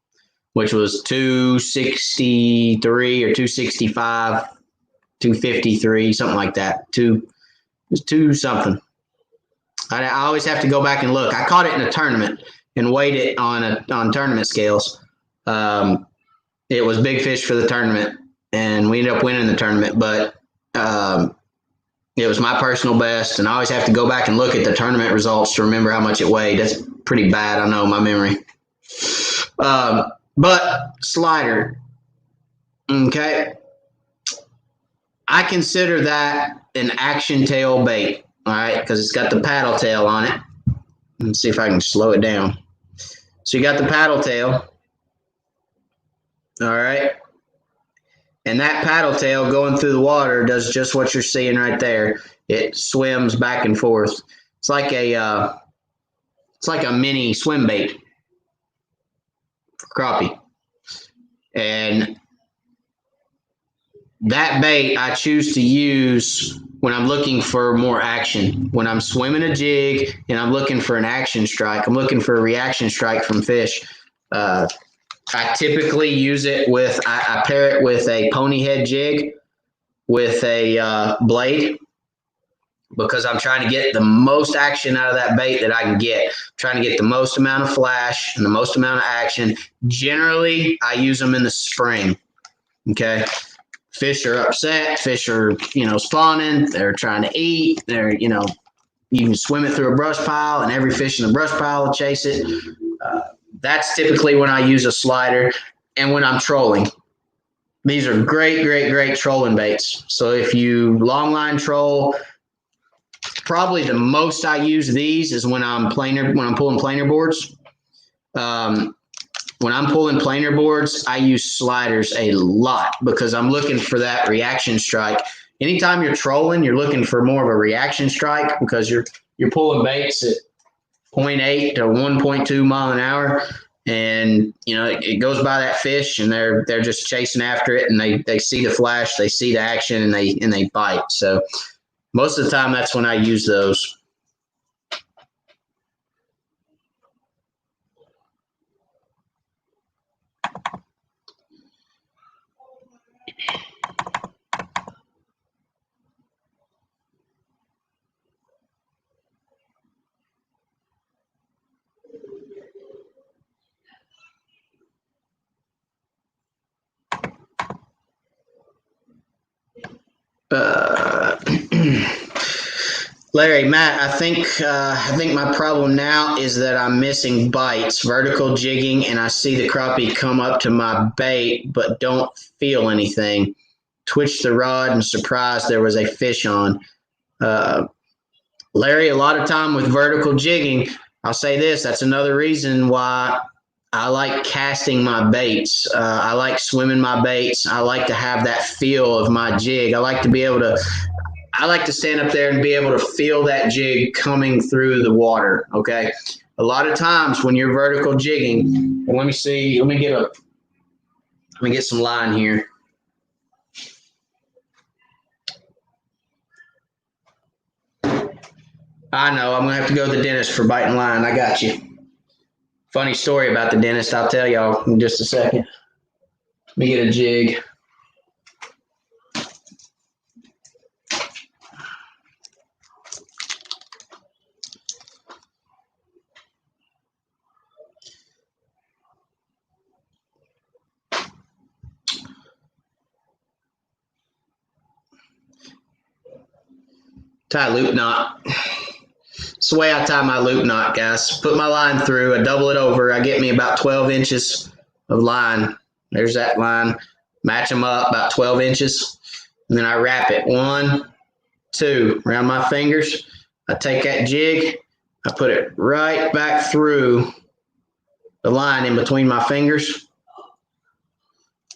which was 263 or 265, 253, something like that. It was two something. I always have to go back and look. I caught it in a tournament and weighed it on tournament scales. It was big fish for the tournament, and we ended up winning the tournament. But it was my personal best, and I always have to go back and look at the tournament results to remember how much it weighed. That's pretty bad, I know, my memory. But slider, okay. I consider that an action tail bait, all right, because it's got the paddle tail on it. Let's see if I can slow it down. So you got the paddle tail, all right, and that paddle tail going through the water does just what you're seeing right there. It swims back and forth. It's like a mini swim bait for crappie, and that bait I choose to use when I'm looking for more action. When I'm swimming a jig and I'm looking for an action strike, I'm looking for a reaction strike from fish. I typically use it with, I pair it with a pony head jig with a blade, because I'm trying to get the most action out of that bait that I can get. I'm trying to get the most amount of flash and the most amount of action. Generally, I use them in the spring, okay? Fish are upset. Fish are, spawning. They're trying to eat. They're, you can swim it through a brush pile, and every fish in the brush pile will chase it. That's typically when I use a slider, and when I'm trolling. These are great, great, great trolling baits. So if you long line troll, probably the most I use these is when I'm pulling planer boards. When I'm pulling planer boards, I use sliders a lot because I'm looking for that reaction strike. Anytime you're trolling, you're looking for more of a reaction strike because you're pulling baits at 0.8 to 1.2 mile an hour, and it goes by that fish, and they're just chasing after it, and they see the flash, they see the action, and they bite. So most of the time, that's when I use those. Larry, Matt, I think my problem now is that I'm missing bites, vertical jigging, and I see the crappie come up to my bait but don't feel anything. Twitched the rod and surprised there was a fish on. Larry, a lot of time with vertical jigging, I'll say this, that's another reason why I like casting my baits. I like swimming my baits. I like to have that feel of my jig. I like to stand up there and be able to feel that jig coming through the water. Okay. A lot of times when you're vertical jigging, and let me get some line here. I know I'm gonna have to go to the dentist for biting line. I got you. Funny story about the dentist. I'll tell y'all in just a second. Let me get a jig. Tie loop knot. It's the way I tie my loop knot, guys. Put my line through, I double it over, I get me about 12 inches of line. There's that line. Match them up about 12 inches. And then I wrap it 1, 2 around my fingers. I take that jig, I put it right back through the line in between my fingers.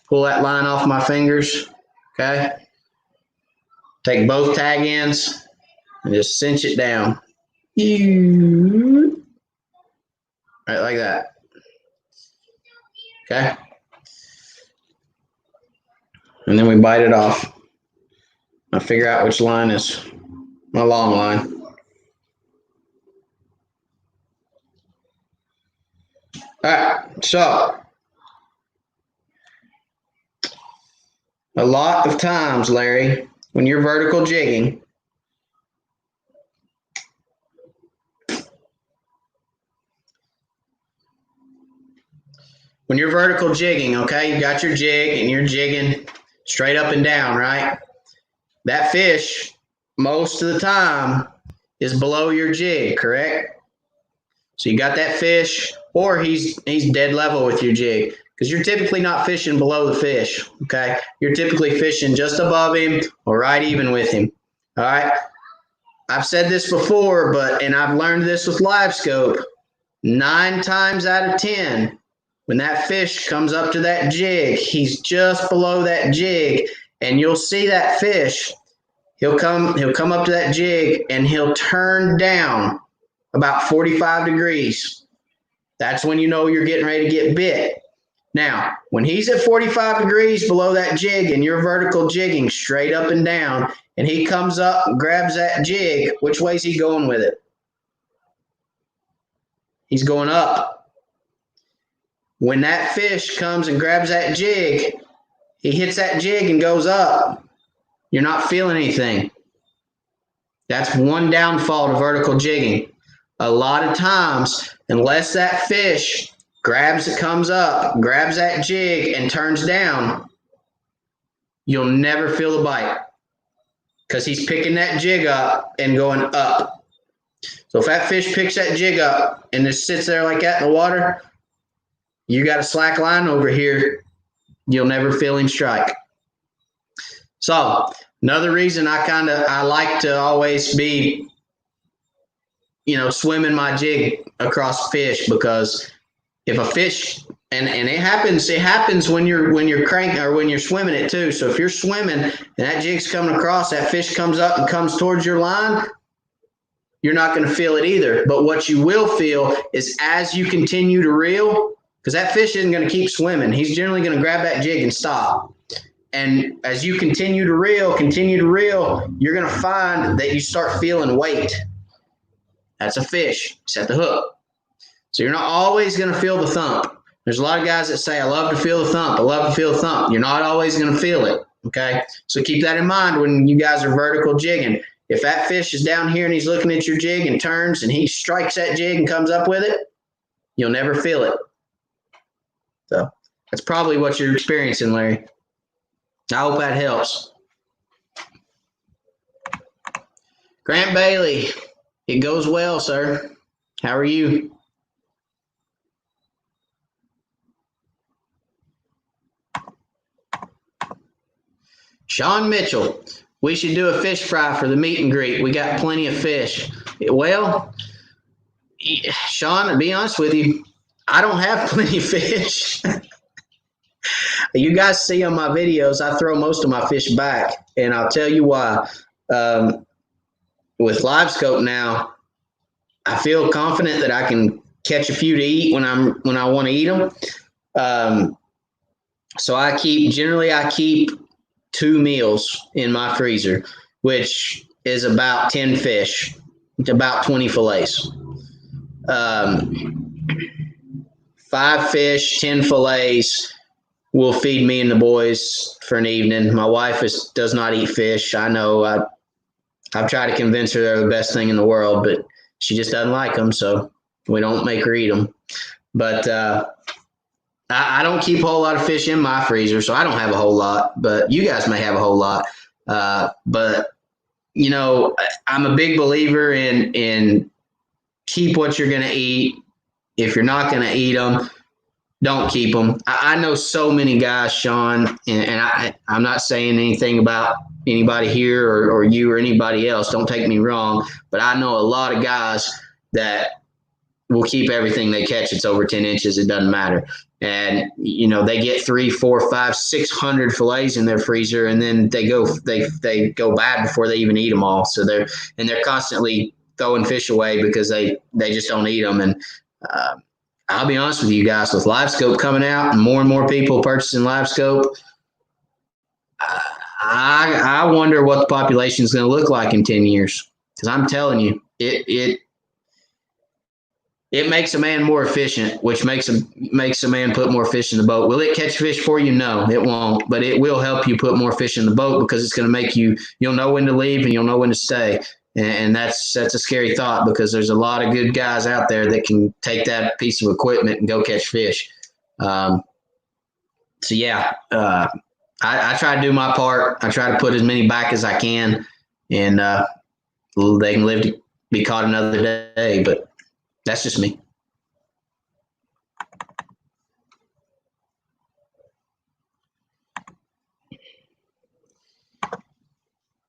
Pull that line off my fingers. Okay. Take both tag ends and just cinch it down. Right, like that. Okay. And then we bite it off. I figure out which line is my long line. All right, so a lot of times, Larry, when you're vertical jigging, okay, you got your jig and you're jigging straight up and down, right? That fish, most of the time, is below your jig, correct? So you got that fish, or he's dead level with your jig, because you're typically not fishing below the fish, okay? You're typically fishing just above him or right even with him, all right? I've said this before, and I've learned this with live scope. 9 times out of 10, when that fish comes up to that jig, he's just below that jig, and you'll see that fish. He'll come up to that jig and he'll turn down about 45 degrees. That's when you know you're getting ready to get bit. Now, when he's at 45 degrees below that jig and you're vertical jigging straight up and down, and he comes up and grabs that jig, which way is he going with it? He's going up. When that fish comes and grabs that jig, he hits that jig and goes up. You're not feeling anything. That's one downfall to vertical jigging. A lot of times, unless that fish comes up, grabs that jig and turns down, you'll never feel a bite, because he's picking that jig up and going up. So if that fish picks that jig up and just sits there like that in the water, you got a slack line over here, you'll never feel him strike. So another reason I like to always be, swimming my jig across fish, because if a fish, and it happens when you're cranking or when you're swimming it too. So if you're swimming and that jig's coming across, that fish comes up and comes towards your line, you're not going to feel it either. But what you will feel is as you continue to reel, because that fish isn't going to keep swimming. He's generally going to grab that jig and stop. And as you continue to reel, you're going to find that you start feeling weight. That's a fish. Set the hook. So you're not always going to feel the thump. There's a lot of guys that say, I love to feel the thump. I love to feel the thump. You're not always going to feel it. Okay. So keep that in mind when you guys are vertical jigging. If that fish is down here and he's looking at your jig and turns and he strikes that jig and comes up with it, you'll never feel it. So that's probably what you're experiencing, Larry. I hope that helps. Grant Bailey, it goes well, sir. How are you? Sean Mitchell, we should do a fish fry for the meet and greet. We got plenty of fish. Well, Sean, to be honest with you, I don't have plenty of fish. You guys see on my videos, I throw most of my fish back, and I'll tell you why. With live scope now, I feel confident that I can catch a few to eat when I want to eat them. So I keep 2 meals in my freezer, which is about 10 fish, about 20 fillets. 5 fish, 10 fillets will feed me and the boys for an evening. My wife does not eat fish. I know. I've tried to convince her they're the best thing in the world, but she just doesn't like them, so we don't make her eat them. But I don't keep a whole lot of fish in my freezer, so I don't have a whole lot. But you guys may have a whole lot. But you know, I'm a big believer in keep what you're going to eat. If you're not going to eat them, don't keep them. I know so many guys, Sean, and I'm not saying anything about anybody here or you or anybody else. Don't take me wrong, but I know a lot of guys that will keep everything they catch. It's over 10 inches. It doesn't matter. And, you know, they get 3, 4, 5, 600 fillets in their freezer, and then they go bad before they even eat them all. So they're constantly throwing fish away because they just don't eat them. And I'll be honest with you guys, with live scope coming out and more people purchasing live scope, I wonder what the population is going to look like in 10 years. Because I'm telling you, it makes a man more efficient, which makes a man put more fish in the boat. Will it catch fish for you? No, it won't. But it will help you put more fish in the boat because it's going to make you'll know when to leave and you'll know when to stay. And that's a scary thought because there's a lot of good guys out there that can take that piece of equipment and go catch fish. So yeah, I try to do my part. I try to put as many back as I can, and they can live to be caught another day. But that's just me.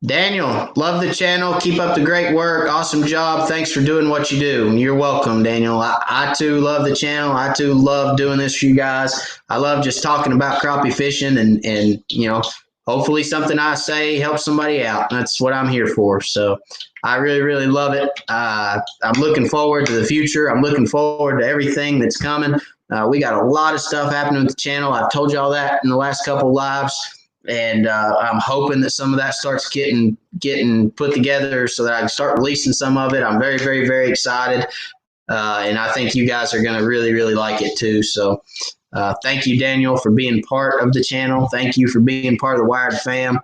Daniel, love the channel. Keep up the great work. Awesome job. Thanks for doing what you do. You're welcome, Daniel. I too love the channel. I too love doing this for you guys. I love just talking about crappie fishing and you know, hopefully something I say helps somebody out. That's what I'm here for. So I really, really love it. I'm looking forward to the future. I'm looking forward to everything that's coming. We got a lot of stuff happening with the channel. I've told you all that in the last couple lives. And I'm hoping that some of that starts getting put together so that I can start releasing some of it. I'm very, very, very excited. And I think you guys are going to really, really like it too. So thank you, Daniel, for being part of the channel. Thank you for being part of the Wired fam.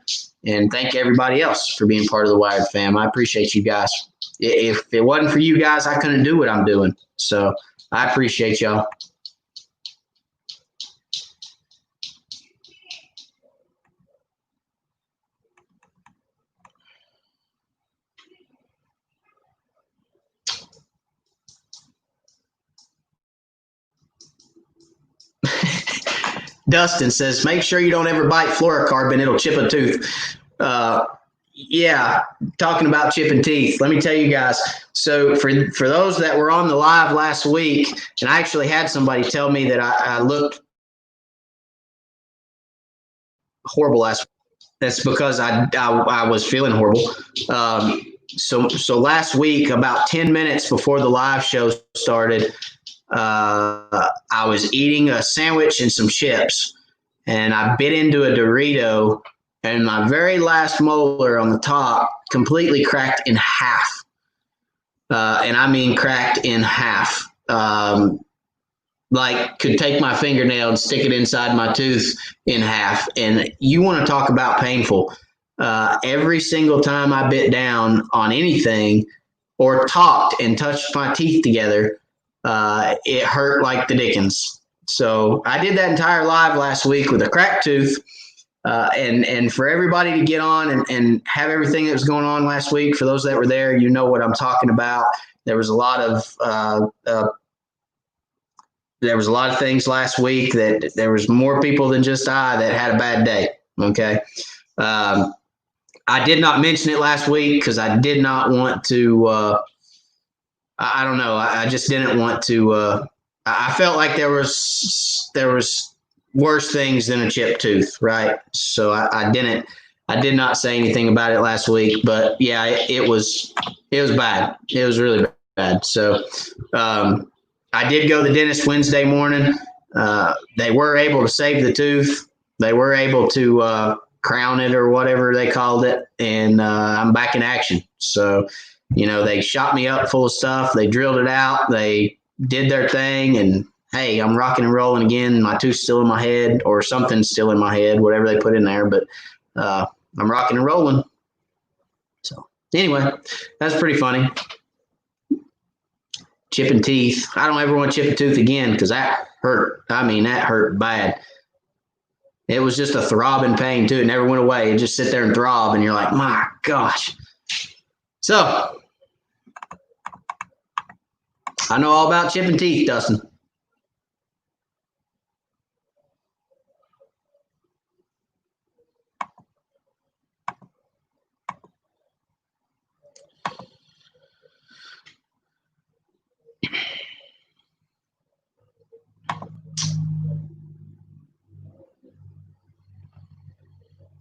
And thank everybody else for being part of the Wired fam. I appreciate you guys. If it wasn't for you guys, I couldn't do what I'm doing. So I appreciate y'all. Dustin says, make sure you don't ever bite fluorocarbon. It'll chip a tooth. Yeah, talking about chipping teeth. Let me tell you guys. So for those that were on the live last week, and I actually had somebody tell me that I looked horrible last week. That's because I was feeling horrible. So last week, about 10 minutes before the live show started, I was eating a sandwich and some chips, and I bit into a Dorito, and my very last molar on the top completely cracked in half. And I mean cracked in half. Like could take my fingernail and stick it inside my tooth in half. And you want to talk about painful. Every single time I bit down on anything or talked and touched my teeth together, it hurt like the dickens. So I did that entire live last week with a cracked tooth. And for everybody to get on and have everything that was going on last week, for those that were there, you know what I'm talking about. There was a lot of things last week that there was more people than just I that had a bad day. Okay. I did not mention it last week because I did not want to, I don't know. I just didn't want to, I felt like there was worse things than a chipped tooth, right? So I did not say anything about it last week, but yeah, it was bad. It was really bad. So I did go to the dentist Wednesday morning. They were able to save the tooth. They were able to crown it or whatever they called it, and I'm back in action. So, they shot me up full of stuff. They drilled it out. They did their thing, and hey, I'm rocking and rolling again. My tooth's still in my head, or something's still in my head, whatever they put in there, but I'm rocking and rolling. So anyway, that's pretty funny. Chipping teeth. I don't ever want to chip a tooth again because that hurt. I mean, that hurt bad. It was just a throbbing pain too. It never went away. It just sit there and throb, and you're like, my gosh. So I know all about chipping teeth, Dustin.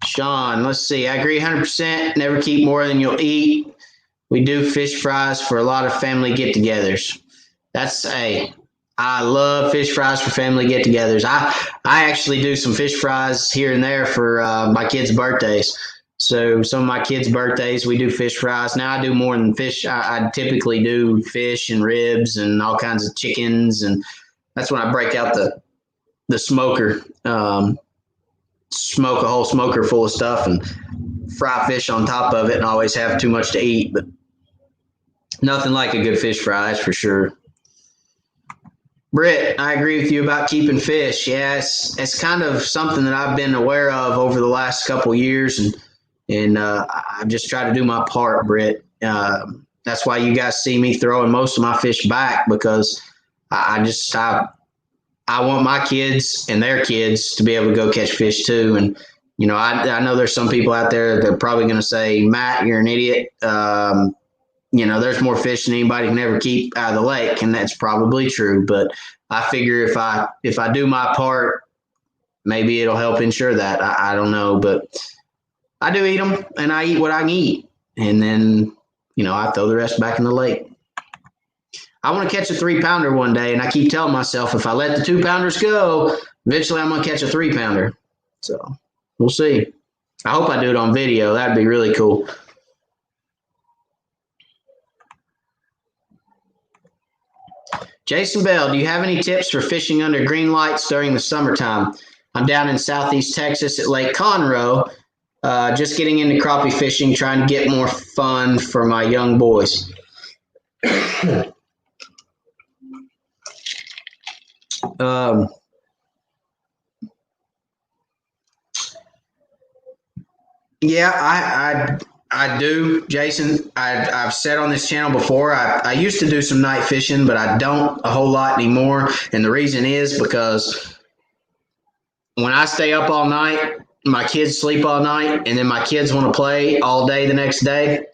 Sean, let's see. I agree 100%. Never keep more than you'll eat. We do fish fries for a lot of family get-togethers. I love fish fries for family get-togethers. I actually do some fish fries here and there for my kids' birthdays. So some of my kids' birthdays, we do fish fries. Now I do more than fish. I typically do fish and ribs and all kinds of chickens, and that's when I break out the smoker. Smoke a whole smoker full of stuff and fry fish on top of it, and always have too much to eat. But nothing like a good fish fry, that's for sure. Britt, I agree with you about keeping fish. Yeah, it's kind of something that I've been aware of over the last couple of years, and I just try to do my part, Britt. That's why you guys see me throwing most of my fish back, because I want my kids and their kids to be able to go catch fish too. And, I know there's some people out there that are probably going to say, Matt, you're an idiot. There's more fish than anybody can ever keep out of the lake. And that's probably true. But I figure if I do my part, maybe it'll help ensure that. I don't know, but I do eat them, and I eat what I can eat. And then, I throw the rest back in the lake. I want to catch a 3-pounder one day, and I keep telling myself if I let the 2-pounders go, eventually I'm going to catch a 3-pounder. So we'll see. I hope I do it on video. That'd be really cool. Jason Bell, do you have any tips for fishing under green lights during the summertime? I'm down in southeast Texas at Lake Conroe, just getting into crappie fishing, trying to get more fun for my young boys. Yeah, I do, Jason. I've said on this channel before, I used to do some night fishing, but I don't a whole lot anymore. And the reason is because when I stay up all night, my kids sleep all night, and then my kids want to play all day the next day.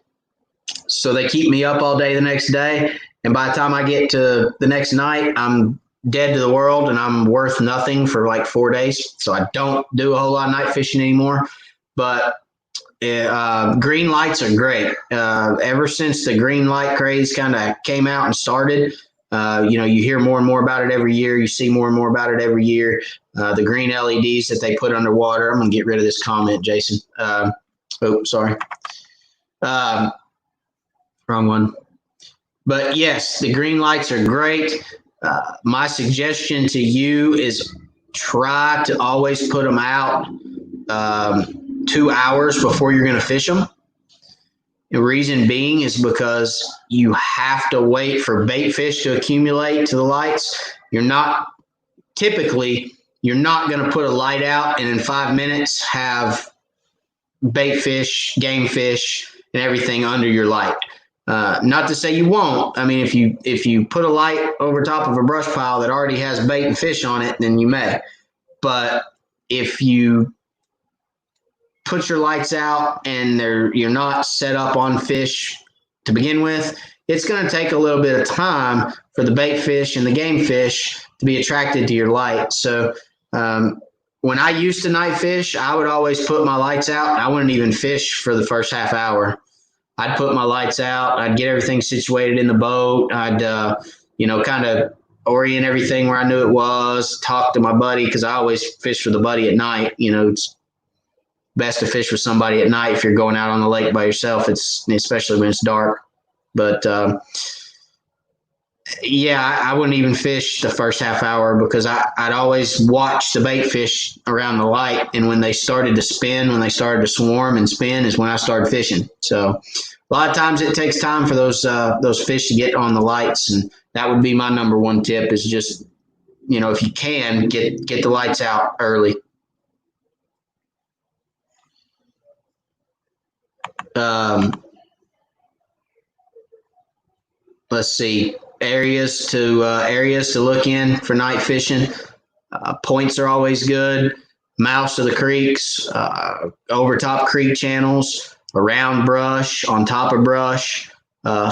So they keep me up all day the next day. And by the time I get to the next night, I'm dead to the world and I'm worth nothing for like 4 days. So I don't do a whole lot of night fishing anymore. But green lights are great. Ever since the green light craze kind of came out and started, you hear more and more about it every year. You see more and more about it every year. The green LEDs that they put underwater. I'm going to get rid of this comment, Jason. Sorry. Wrong one. But yes, the green lights are great. My suggestion to you is try to always put them out 2 hours before you're going to fish them. The reason being is because you have to wait for bait fish to accumulate to the lights. You're not going to put a light out and in 5 minutes have bait fish, game fish, and everything under your light. Not to say you won't. I mean, if you put a light over top of a brush pile that already has bait and fish on it, then you may. But if you put your lights out and you're not set up on fish to begin with, it's going to take a little bit of time for the bait fish and the game fish to be attracted to your light. So when I used to night fish, I would always put my lights out. I wouldn't even fish for the first half hour. I'd put my lights out. I'd get everything situated in the boat. I'd, kind of orient everything where I knew it was, talk to my buddy, because I always fish with a buddy at night. It's best to fish with somebody at night if you're going out on the lake by yourself. It's especially when it's dark. But I wouldn't even fish the first half hour because I'd always watch the bait fish around the light. And when they started to spin, when they started to swarm and spin is when I started fishing. So a lot of times it takes time for those fish to get on the lights. And that would be my number one tip is just, if you can, get the lights out early. Let's see. Areas to look in for night fishing. Points are always good. Mouths of the creeks, over top creek channels, around brush, on top of brush,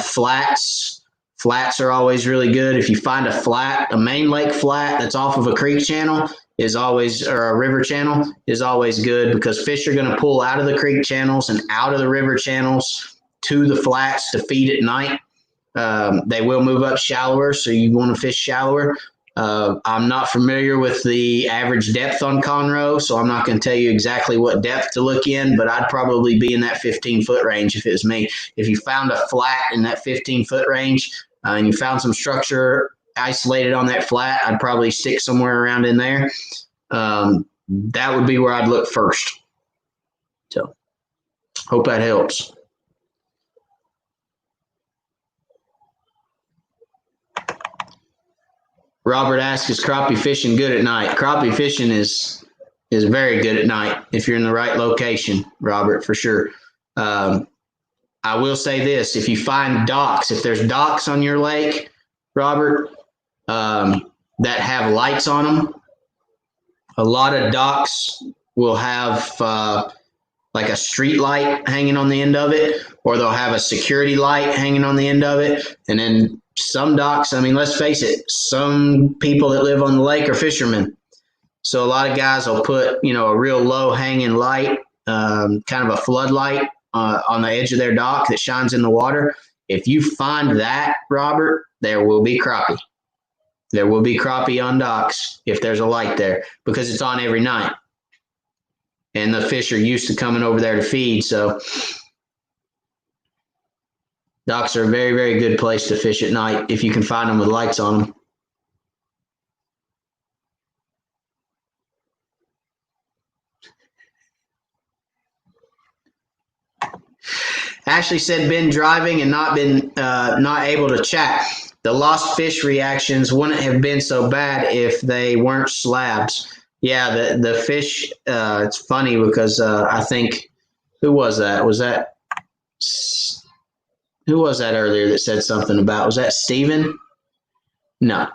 flats. Flats are always really good. If you find a flat, a main lake flat that's off of a creek channel or a river channel is always good because fish are going to pull out of the creek channels and out of the river channels to the flats to feed at night. They will move up shallower, so you want to fish shallower. I'm not familiar with the average depth on Conroe, so I'm not going to tell you exactly what depth to look in, but I'd probably be in that 15-foot range if it was me. If you found a flat in that 15-foot range and you found some structure isolated on that flat, I'd probably stick somewhere around in there. That would be where I'd look first. So, hope that helps. Robert asks, is crappie fishing good at night? Crappie fishing is very good at night if you're in the right location, Robert, for sure. I will say this, if you find docks, if there's docks on your lake, Robert, that have lights on them, a lot of docks will have like a street light hanging on the end of it, or they'll have a security light hanging on the end of it. And then some docks, let's face it, some people that live on the lake are fishermen. So a lot of guys will put, a real low hanging light, kind of a floodlight on the edge of their dock that shines in the water. If you find that, Robert, there will be crappie. There will be crappie on docks if there's a light there because it's on every night. And the fish are used to coming over there to feed. So docks are a very, very good place to fish at night if you can find them with lights on them. Ashley said, been driving and not able to chat. The lost fish reactions wouldn't have been so bad if they weren't slabs. Yeah, the fish, it's funny because I think, who was that? Who was that earlier that said something about, was that Steven? No.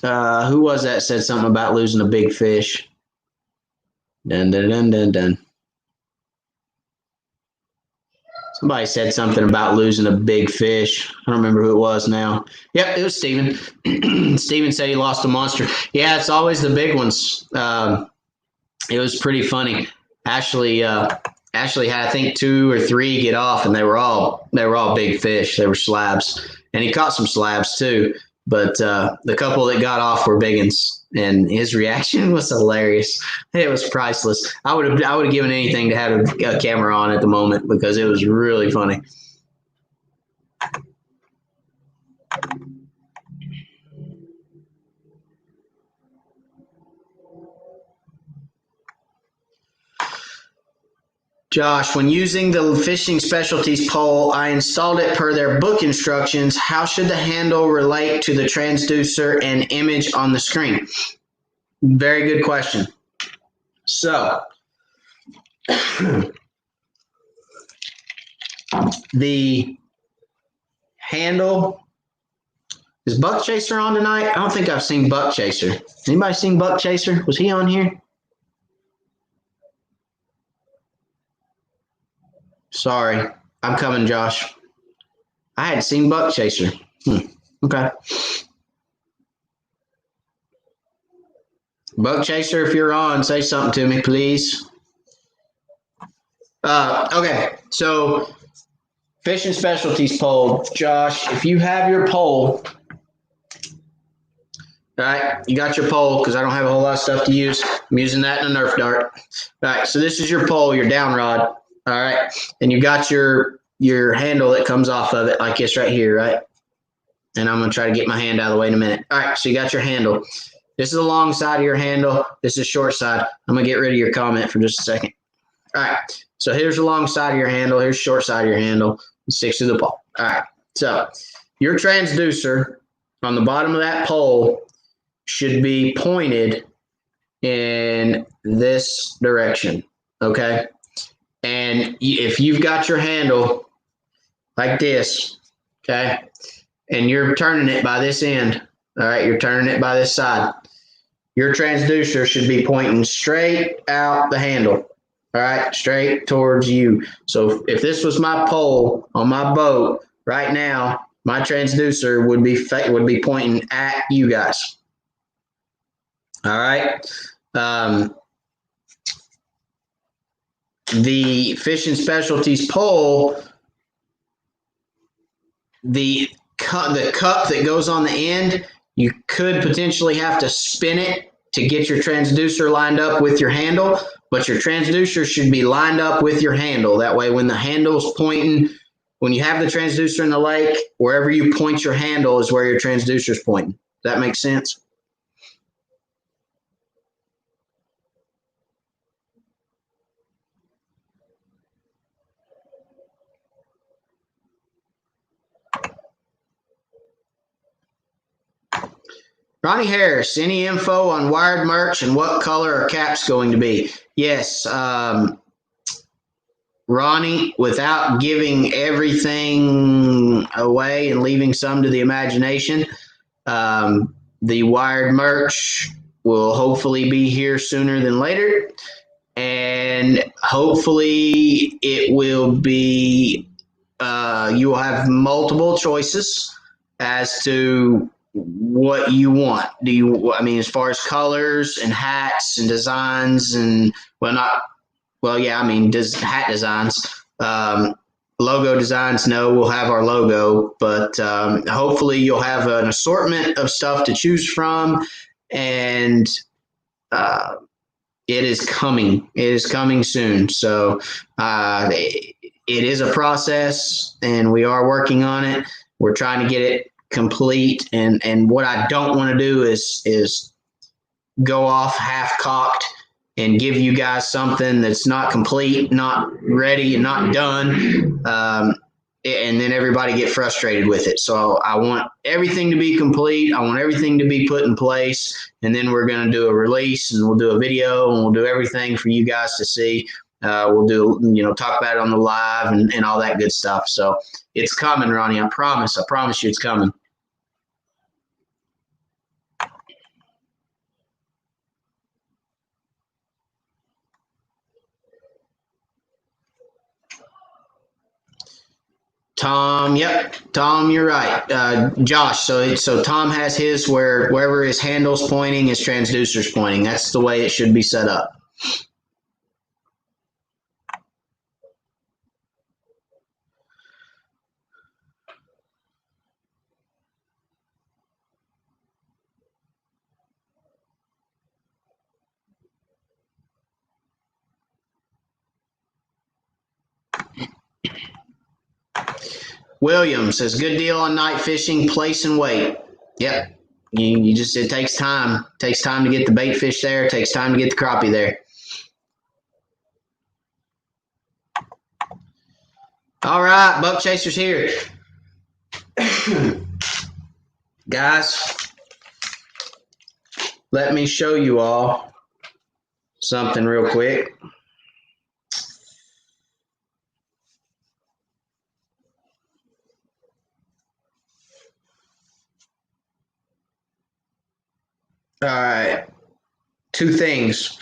Who was that said something about losing a big fish? Dun, dun, dun, dun, dun. Somebody said something about losing a big fish. I don't remember who it was now. Yep, it was Steven. Steven said he lost a monster. Yeah, it's always the big ones. It was pretty funny. Ashley had, I think, 2 or 3 get off, and they were all big fish. They were slabs, and he caught some slabs too. But the couple that got off were big ones, and his reaction was hilarious. It was priceless. I would have given anything to have a camera on at the moment because it was really funny. Josh, when using the Fishing Specialties pole, I installed it per their book instructions. How should the handle relate to the transducer and image on the screen? Very good question. So, the handle, is Buck Chaser on tonight? I don't think I've seen Buck Chaser. Anybody seen Buck Chaser? Was he on here? Sorry, I'm coming, Josh. I had seen Buck Chaser. Okay. Buck Chaser, if you're on, say something to me, please. Okay, so fishing specialties pole. Josh, if you have your pole, all right, you got your pole because I don't have a whole lot of stuff to use. I'm using that in a Nerf dart. All right, so this is your pole, your down rod. All right, and you got your handle that comes off of it like this right here, right? And I'm going to try to get my hand out of the way in a minute. All right, so you got your handle. This is the long side of your handle. This is short side. I'm going to get rid of your comment for just a second. All right, so here's the long side of your handle. Here's the short side of your handle. It sticks to the pole. All right, so your transducer on the bottom of that pole should be pointed in this direction, okay? And if you've got your handle like this, okay, and you're turning it by this end, all right, you're turning it by this side, your transducer should be pointing straight out the handle, all right, straight towards you. So if this was my pole on my boat right now, my transducer would be pointing at you guys. All right. The fishing specialties pole, the cup that goes on the end, you could potentially have to spin it to get your transducer lined up with your handle, but your transducer should be lined up with your handle. That way, when the handle's pointing, when you have the transducer in the lake, wherever you point your handle is where your transducer's pointing. Does that make sense? Ronnie Harris, any info on wired merch and what color are caps going to be? Yes, Ronnie, without giving everything away and leaving some to the imagination, the wired merch will hopefully be here sooner than later. And hopefully it will be, you will have multiple choices as to what you want. As far as colors and hats and designs and, hat designs, logo designs, no, we'll have our logo, but hopefully you'll have an assortment of stuff to choose from, and it is coming. It is coming soon. So it is a process, and we are working on it. We're trying to get it complete, and what I don't want to do is go off half cocked and give you guys something that's not complete, not ready, and not done, and then everybody get frustrated with it. So I want everything to be complete. I want everything to be put in place, and then we're going to do a release, and we'll do a video, and we'll do everything for you guys to see. We'll do, talk about it on the live and all that good stuff. So it's coming, Ronnie. I promise you it's coming. Tom, yep, Tom, you're right. Josh, so Tom has his wherever his handle's pointing, his transducer's pointing. That's the way it should be set up. William says, good deal on night fishing, place and weight. Yep. It takes time. It takes time to get the bait fish there. It takes time to get the crappie there. All right, Buck Chaser's here. Guys, let me show you all something real quick. All right, two things.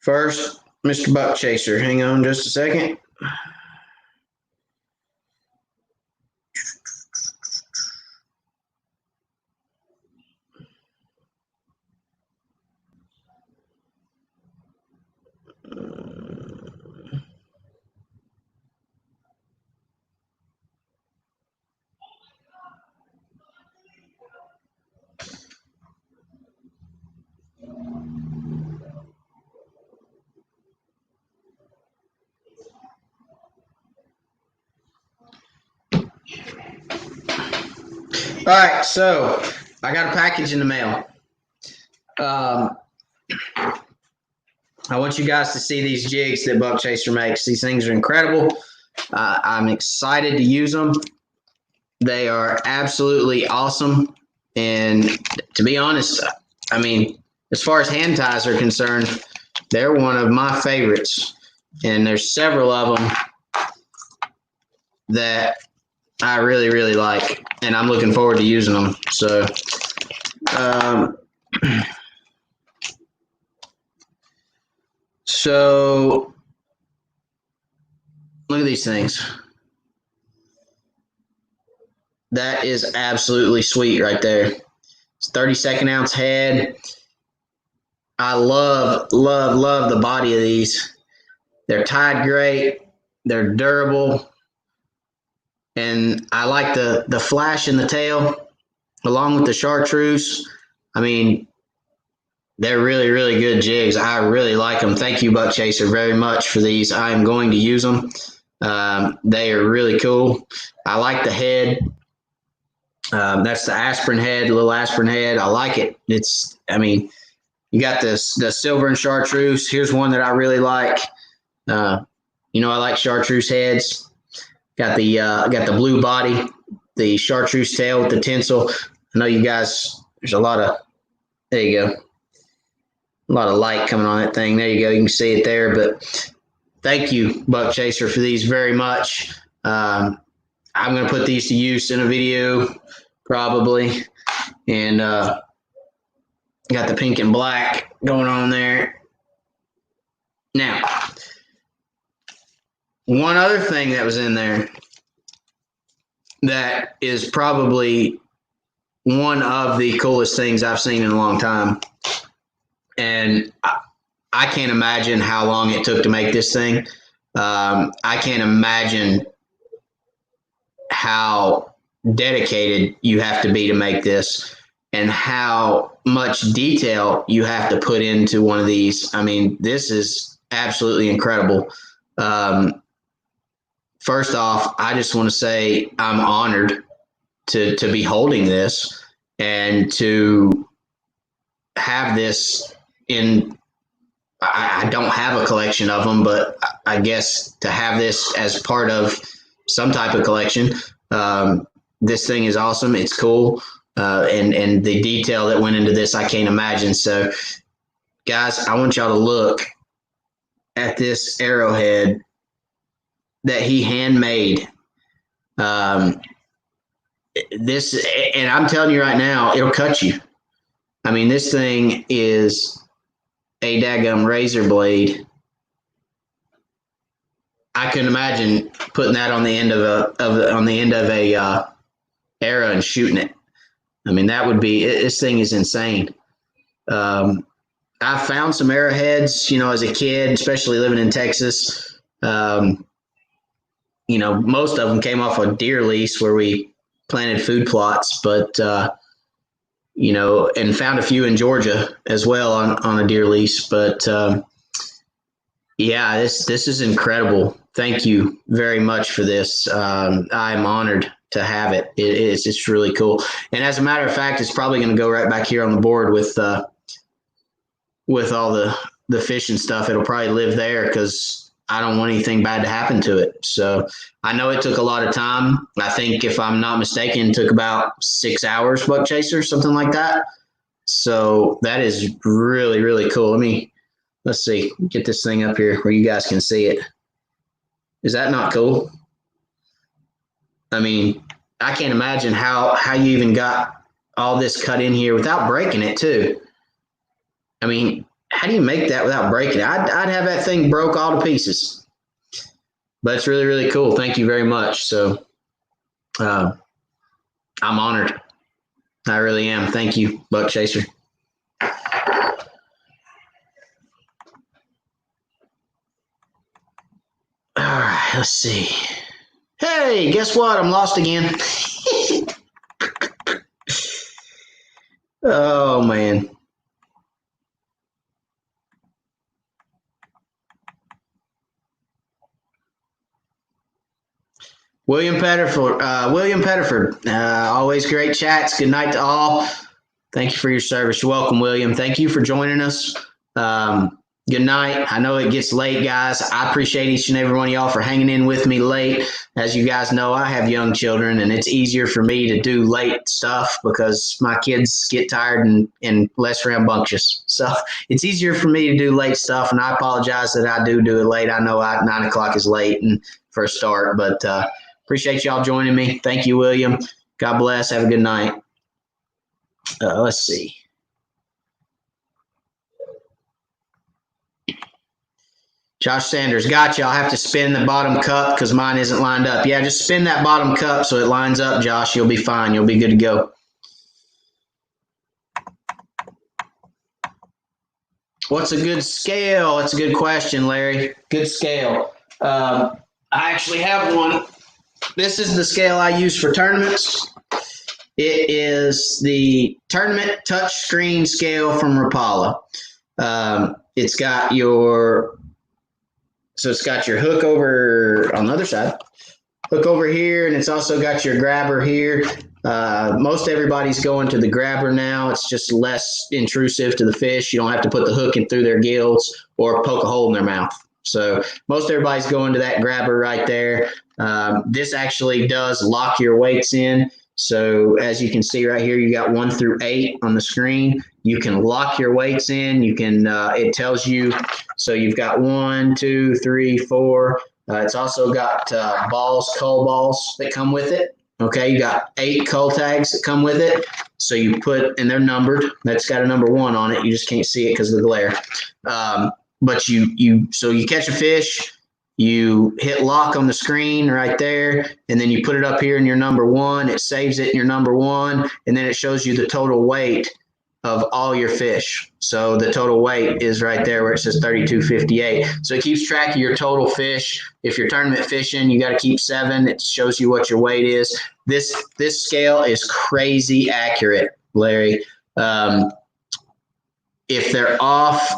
First, Mr. Buck Chaser, hang on just a second. All right, so I got a package in the mail. I want you guys to see these jigs that Buck Chaser makes. These things are incredible. I'm excited to use them. They are absolutely awesome. And to be honest, I mean, as far as hand ties are concerned, they're one of my favorites. And there's several of them that I really, really like. And I'm looking forward to using them. So, so look at these things. That is absolutely sweet right there. It's 32nd ounce head. I love, love, love the body of these. They're tied great. They're durable. And I like the flash in the tail along with the chartreuse. I mean, they're really, really good jigs. I really like them. Thank you, Buck Chaser, very much for these. I am going to use them. They are really cool. I like the head. That's the aspirin head, little aspirin head. I like it. I mean, you got the silver and chartreuse. Here's one that I really like. I like chartreuse heads. Got the blue body, the chartreuse tail with the tinsel. I know you guys. There's a lot of. There you go. A lot of light coming on that thing. There you go. You can see it there. But thank you, Buck Chaser, for these very much. I'm going to put these to use in a video probably. And got the pink and black going on there. Now, one other thing that was in there that is probably one of the coolest things I've seen in a long time. And I can't imagine how long it took to make this thing. I can't imagine how dedicated you have to be to make this and how much detail you have to put into one of these. I mean, this is absolutely incredible. First off, I just want to say I'm honored to be holding this and to have this in. I don't have a collection of them, but I guess to have this as part of some type of collection, this thing is awesome. It's cool. And the detail that went into this, I can't imagine. So, guys, I want y'all to look at this arrowhead that he handmade. This, and I'm telling you right now, it'll cut you. I mean, this thing is a daggum razor blade. I couldn't imagine putting that on the end of a arrow and shooting it. I mean, that would be. This thing is insane. I found some arrowheads, as a kid, especially living in Texas. Most of them came off a deer lease where we planted food plots, but and found a few in Georgia as well on a deer lease. But this is incredible. Thank you very much for this. I'm honored to have it. It's really cool. And as a matter of fact, it's probably going to go right back here on the board with all the fish and stuff. It'll probably live there because I don't want anything bad to happen to it. So I know it took a lot of time. I think, if I'm not mistaken, it took about 6 hours, Buck Chaser, something like that. So that is really, really cool. Let's see, get this thing up here where you guys can see it. Is that not cool? I mean, I can't imagine how you even got all this cut in here without breaking it too. I mean, how do you make that without breaking it? I'd have that thing broke all to pieces. But it's really, really cool. Thank you very much. So I'm honored. I really am. Thank you, Buck Chaser. All right, let's see. Hey, guess what? I'm lost again. Oh, man. William Pettiford. Always great chats. Good night to all. Thank you for your service. You're welcome, William. Thank you for joining us. Good night. I know it gets late, guys. I appreciate each and every one of y'all for hanging in with me late. As you guys know, I have young children, and it's easier for me to do late stuff because my kids get tired and less rambunctious. So it's easier for me to do late stuff, and I apologize that I do it late. I know 9 o'clock is late and for a start, but appreciate y'all joining me. Thank you, William. God bless. Have a good night. Let's see. Josh Sanders, gotcha. I'll have to spin the bottom cup because mine isn't lined up. Yeah, just spin that bottom cup so it lines up, Josh. You'll be fine. You'll be good to go. What's a good scale? That's a good question, Larry. Good scale. I actually have one. This is the scale I use for tournaments. It is the Tournament Touchscreen Scale from Rapala. It's got your hook over on the other side, hook over here, and it's also got your grabber here. Most everybody's going to the grabber now. It's just less intrusive to the fish. You don't have to put the hook in through their gills or poke a hole in their mouth. So most everybody's going to that grabber right there. This actually does lock your weights in. So as you can see right here, you got 1 through 8 on the screen. You can lock your weights in. You can, it tells you, so you've got 1, 2, 3, 4. It's also got cull balls that come with it. Okay, you got 8 cull tags that come with it. So you put, and they're numbered. That's got a number 1 on it. You just can't see it because of the glare. But so you catch a fish, you hit lock on the screen right there, and then you put it up here in your number 1. It saves it in your number 1, and then it shows you the total weight of all your fish. So the total weight is right there where it says 3258. So it keeps track of your total fish. If you're tournament fishing, you got to keep 7. It shows you what your weight is. This scale is crazy accurate, Larry. If they're off,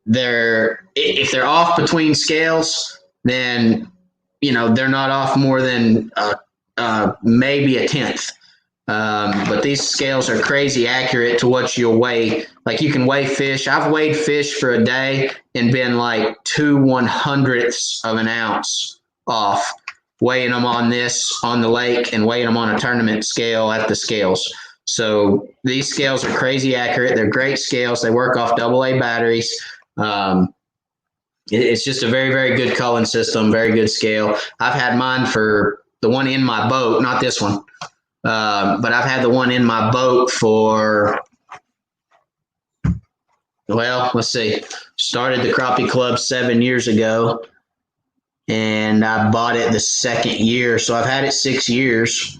if they're off between scales, then they're not off more than maybe a tenth. But these scales are crazy accurate to what you'll weigh. Like you can weigh fish. I've weighed fish for a day and been like 2/100ths of an ounce off, weighing them on the lake and weighing them on a tournament scale at the scales. So these scales are crazy accurate. They're great scales. They work off AA batteries. It's just a very, very good culling system, very good scale. I've had mine for the one in my boat, not this one. But I've had the one in my boat for, let's see, started the Crappie Club 7 years ago, and I bought it the second year. So I've had it 6 years.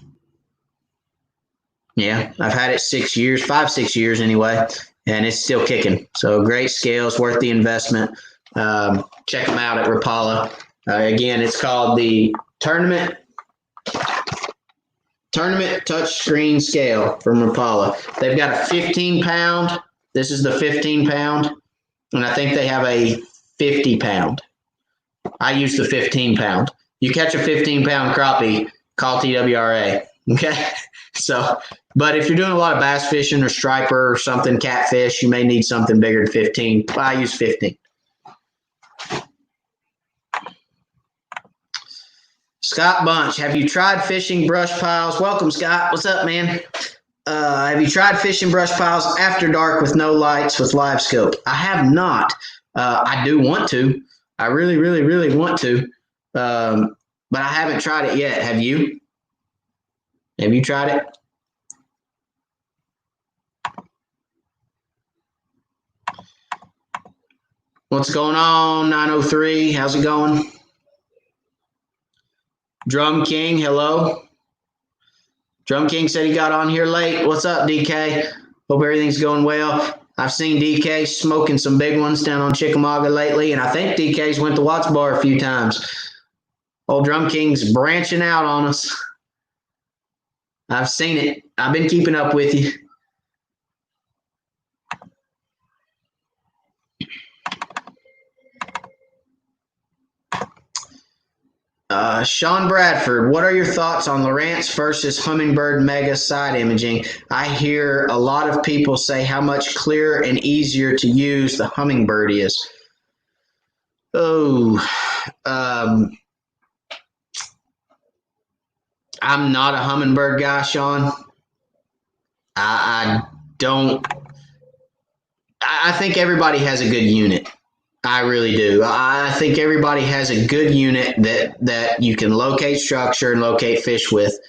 Yeah, I've had it 6 years, 5, 6 years anyway, and it's still kicking. So great scales, worth the investment. Check them out at Rapala. Again, it's called the Tournament Touchscreen Scale from Rapala. They've got a 15-pound. This is the 15-pound, and I think they have a 50-pound. I use the 15-pound. You catch a 15-pound crappie, call TWRA. Okay, so, but if you're doing a lot of bass fishing or striper or something, catfish, you may need something bigger than 15. I use 15. Scott Bunch, have you tried fishing brush piles? Welcome, Scott. What's up, man? Have you tried fishing brush piles after dark with no lights with live scope? I have not. I do want to. I really, really, really want to. But I haven't tried it yet. Have you? Have you tried it? What's going on, 903? How's it going? Drum King, hello. Drum King said he got on here late. What's up, DK? Hope everything's going well. I've seen DK smoking some big ones down on Chickamauga lately, and I think DK's went to Watts Bar a few times. Old Drum King's branching out on us. I've seen it. I've been keeping up with you. Sean Bradford, what are your thoughts on Lowrance versus Humminbird Mega side imaging? I hear a lot of people say how much clearer and easier to use the Humminbird is. Oh, I'm not a Humminbird guy, Sean. I don't. I think everybody has a good unit. I really do. I think everybody has a good unit that you can locate structure and locate fish with.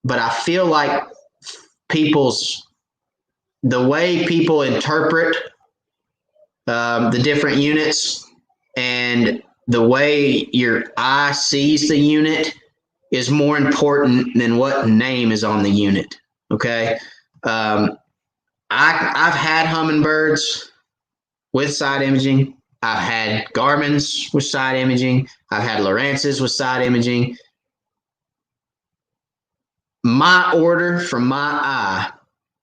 But I feel like the way people interpret the different units and the way your eye sees the unit is more important than what name is on the unit. Okay. I've had Humminbirds with side imaging. I've had Garmin's with side imaging. I've had Lowrance's with side imaging. My order from my eye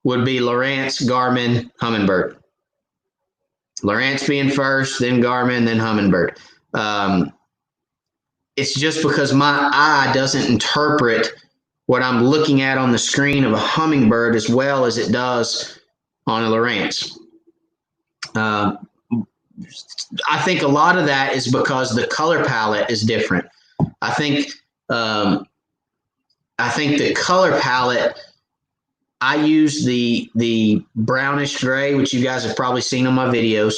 would be Lowrance, Garmin, Humminbird. Lowrance being first, then Garmin, then Humminbird. It's just because my eye doesn't interpret what I'm looking at on the screen of a Humminbird as well as it does on a Lowrance. I think a lot of that is because the color palette is different. I think the color palette, I use the brownish gray, which you guys have probably seen on my videos.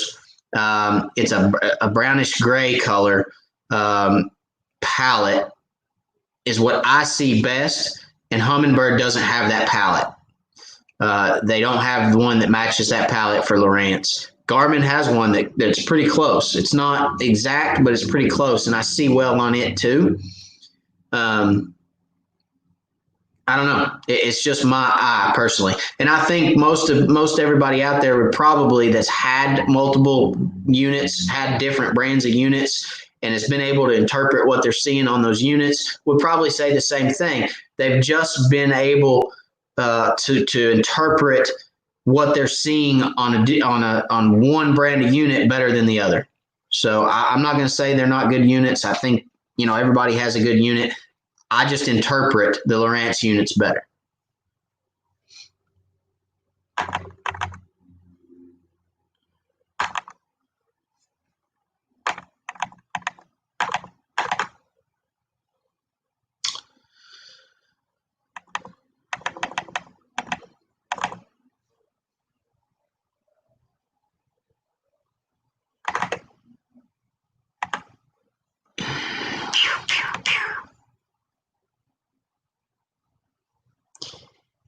It's a brownish gray color palette is what I see best, and Humminbird doesn't have that palette. They don't have the one that matches that palette for Lowrance. Garmin has one that's pretty close. It's not exact, but it's pretty close, and I see well on it too. I don't know. It's just my eye personally, and I think most everybody out there would probably that's had multiple units, had different brands of units, and has been able to interpret what they're seeing on those units would probably say the same thing. They've just been able to interpret what they're seeing on one brand of unit better than the other. So I'm not going to say they're not good units. I think everybody has a good unit. I just interpret the Lowrance units better.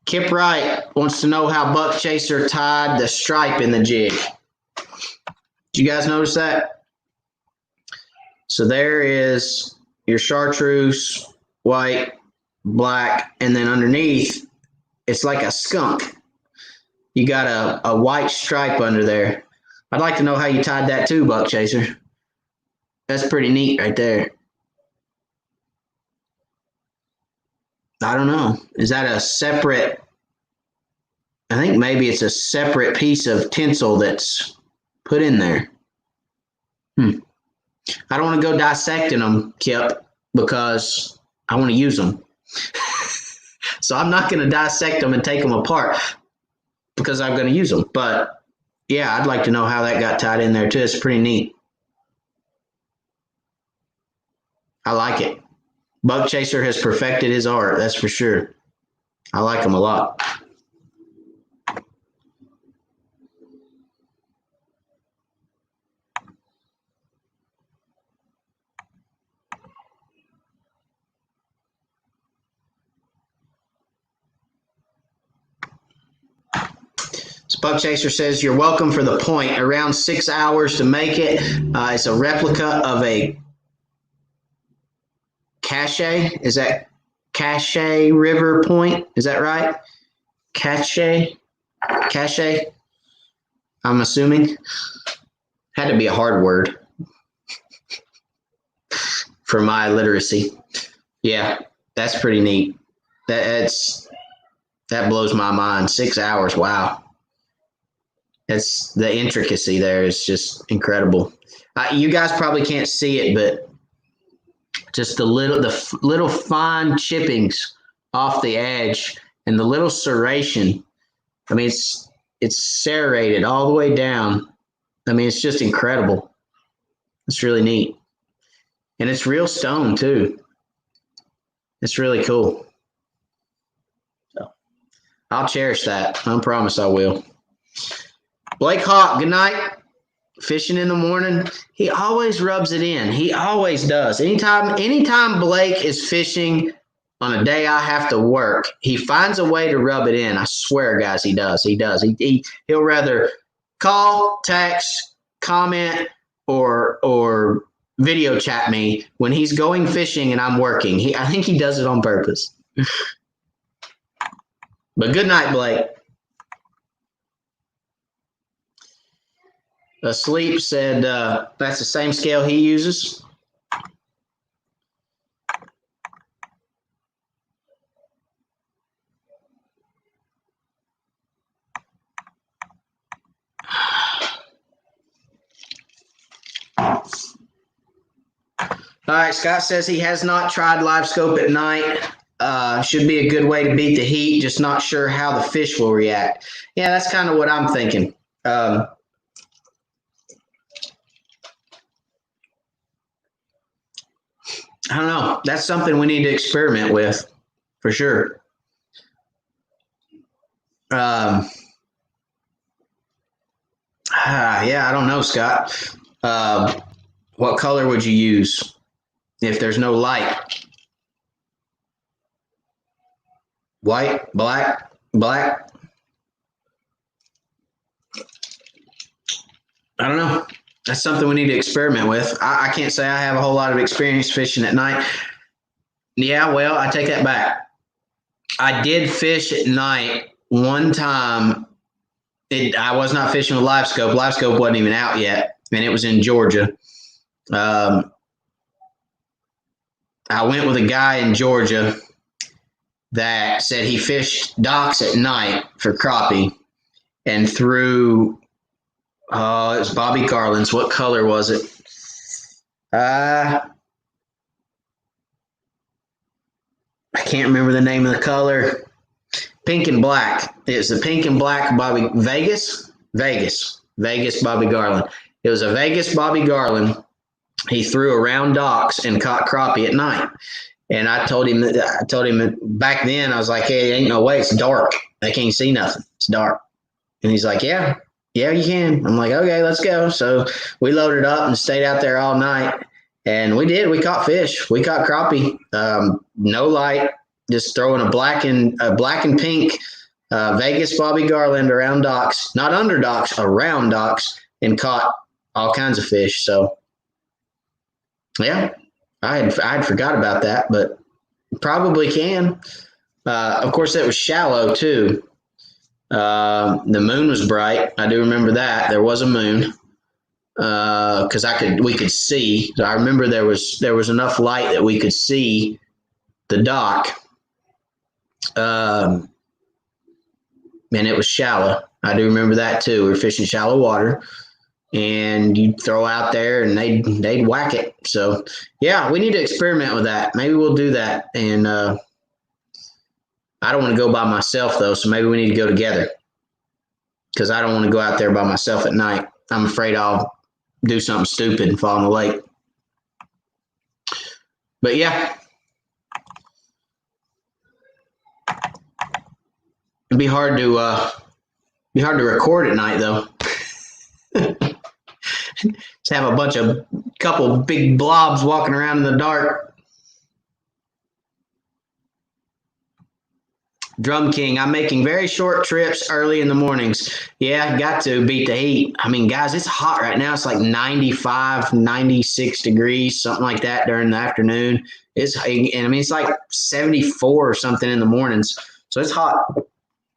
Kip Wright wants to know how Buck Chaser tied the stripe in the jig. Did you guys notice that? So there is your chartreuse, white, black, and then underneath, it's like a skunk. You got a white stripe under there. I'd like to know how you tied that too, Buck Chaser. That's pretty neat right there. I don't know. Is that a separate? I think maybe it's a separate piece of tinsel that's put in there. I don't want to go dissecting them, Kip, because I want to use them. So I'm not going to dissect them and take them apart because I'm going to use them. But yeah, I'd like to know how that got tied in there too. It's pretty neat. I like it. Buck Chaser has perfected his art, that's for sure. I like him a lot. Buck Chaser says, you're welcome for the point. Around 6 hours to make it. It's a replica of a Cache. Is that Cache River Point? Is that right? Cache? I'm assuming. Had to be a hard word for my literacy. Yeah, that's pretty neat. That blows my mind. 6 hours. Wow. That's the intricacy there is just incredible. You guys probably can't see it, but Just the little fine chippings off the edge and the little serration. I mean, it's serrated all the way down. I mean, it's just incredible. It's really neat. And it's real stone too. It's really cool. So I'll cherish that. I promise I will. Blake Hawk, good night. Fishing in the morning. He always rubs it in. He always does. Anytime Blake is fishing on a day I have to work, he finds a way to rub it in. I swear, guys, he does. He'll rather call, text, comment, or video chat me when he's going fishing and I'm working. I think he does it on purpose. But good night, Blake. Asleep said that's the same scale he uses. All right, Scott says he has not tried live scope at night. Should be a good way to beat the heat, just not sure how the fish will react. Yeah, that's kind of what I'm thinking. I don't know. That's something we need to experiment with, for sure. Yeah, I don't know, Scott. What color would you use if there's no light? White, black. I don't know. That's something we need to experiment with. I can't say I have a whole lot of experience fishing at night. Yeah, well, I take that back. I did fish at night one time. I was not fishing with live scope. Live scope wasn't even out yet, and it was in Georgia. I went with a guy in Georgia that said he fished docks at night for crappie and threw – it was Bobby Garland's. What color was it? I can't remember the name of the color. Pink and black. It was the pink and black Bobby Vegas Bobby Garland. It was a Vegas Bobby Garland. He threw around docks and caught crappie at night. And I told him back then, I was like, hey, ain't no way. It's dark. I can't see nothing. It's dark. And he's like, yeah, you can. I'm like, okay, let's go. So we loaded up and stayed out there all night. And we did. We caught fish. We caught crappie. No light, just throwing a black and pink Vegas Bobby Garland around docks, not under docks, around docks, and caught all kinds of fish. So, yeah, I had forgot about that, but probably can. Of course, it was shallow too. The moon was bright. I do remember that there was a moon because we could see. So I remember there was enough light that we could see the dock, and it was shallow. I do remember that too. We were fishing shallow water, and you throw out there and they'd whack it. So yeah, we need to experiment with that. Maybe we'll do that. And I don't want to go by myself though, so maybe we need to go together because I don't want to go out there by myself at night. I'm afraid I'll do something stupid and fall in the lake. But yeah, it'd be hard to record at night though. Just have a couple big blobs walking around in the dark. Drum King, I'm making very short trips early in the mornings. Yeah, got to beat the heat. I mean, guys, it's hot right now. It's like 95, 96 degrees, something like that during the afternoon. It's like 74 or something in the mornings. So it's hot.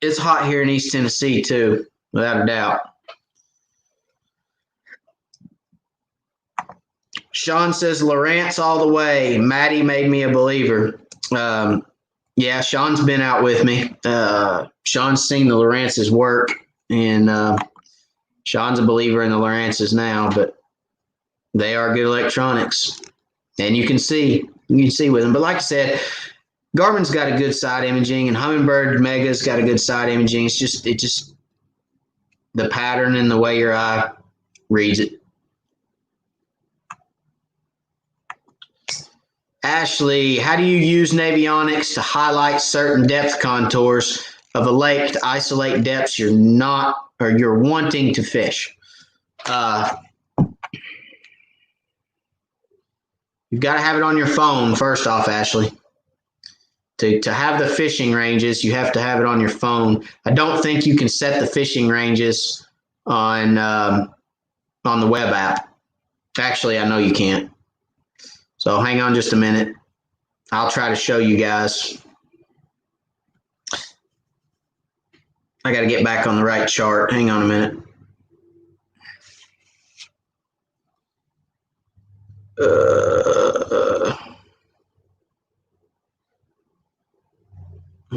It's hot here in East Tennessee too, without a doubt. Sean says, Lawrence all the way. Maddie made me a believer. Yeah, Sean's been out with me. Sean's seen the Lawrence's work, and Sean's a believer in the Lawrence's now, but they are good electronics. And you can see you can see with them. But like I said, Garmin's got a good side imaging, and Humminbird Mega's got a good side imaging. It's just the pattern and the way your eye reads it. Ashley, how do you use Navionics to highlight certain depth contours of a lake to isolate depths you're not or you're wanting to fish? You've got to have it on your phone first off, Ashley. To have the fishing ranges, you have to have it on your phone. I don't think you can set the fishing ranges on the web app. Actually, I know you can't. So hang on just a minute. I'll try to show you guys. I got to get back on the right chart. Hang on a minute.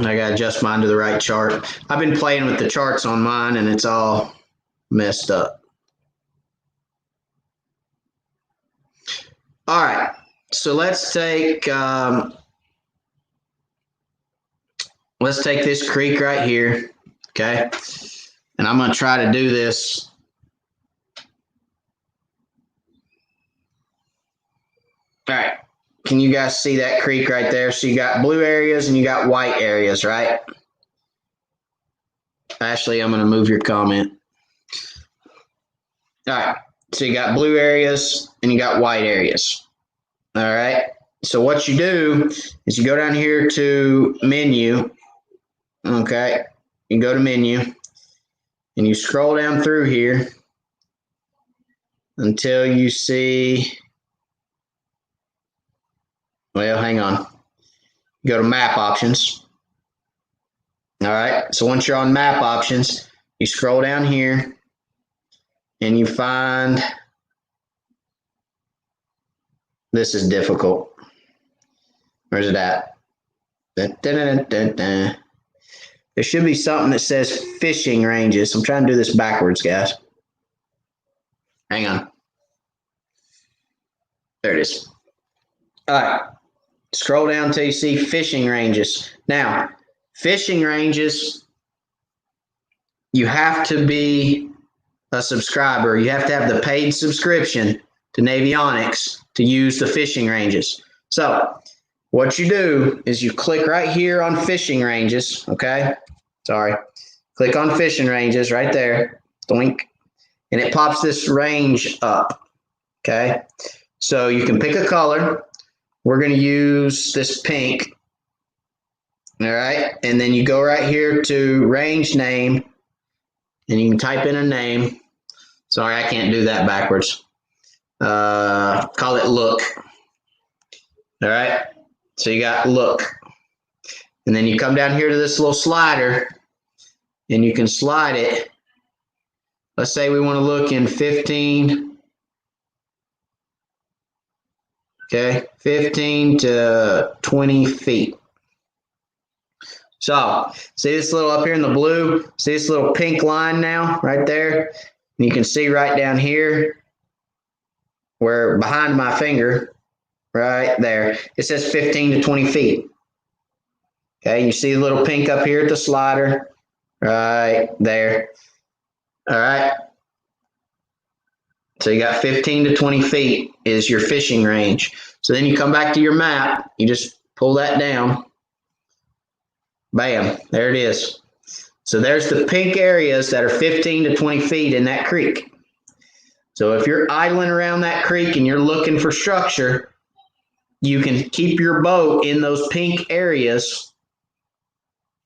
I got to adjust mine to the right chart. I've been playing with the charts on mine, and it's all messed up. All right. So let's take this creek right here, okay? And I'm going to try to do this. All right. Can you guys see that creek right there? So you got blue areas and you got white areas, right? Ashley, I'm going to move your comment. All right. So you got blue areas and you got white areas. All right. So what you do is you go down here to menu. Okay. You go to menu and you scroll down through here until you see, well, hang on. Go to map options. All right. So once you're on map options, you scroll down here and you find, this is difficult. Where's it at? There should be something that says fishing ranges. I'm trying to do this backwards, guys. Hang on. There it is. All right. Scroll down until you see fishing ranges. Now, fishing ranges, you have to be a subscriber. You have to have the paid subscription to Navionics to use the fishing ranges. So what you do is you click right here on fishing ranges, okay? Sorry. Click on fishing ranges right there. Doink. And it pops this range up, okay? So you can pick a color. We're going to use this pink, all right? And then you go right here to range name, and you can type in a name. Sorry, I can't do that backwards. Call it look. All right. So you got look. And then you come down here to this little slider and you can slide it. Let's say we want to look in 15. Okay. 15 to 20 feet. So see this little up here in the blue, see this little pink line now right there? And you can see right down here where behind my finger, right there, it says 15 to 20 feet. Okay, you see the little pink up here at the slider, right there. All right. So you got 15 to 20 feet is your fishing range. So then you come back to your map, you just pull that down. Bam, there it is. So there's the pink areas that are 15 to 20 feet in that creek. So if you're idling around that creek and you're looking for structure, you can keep your boat in those pink areas,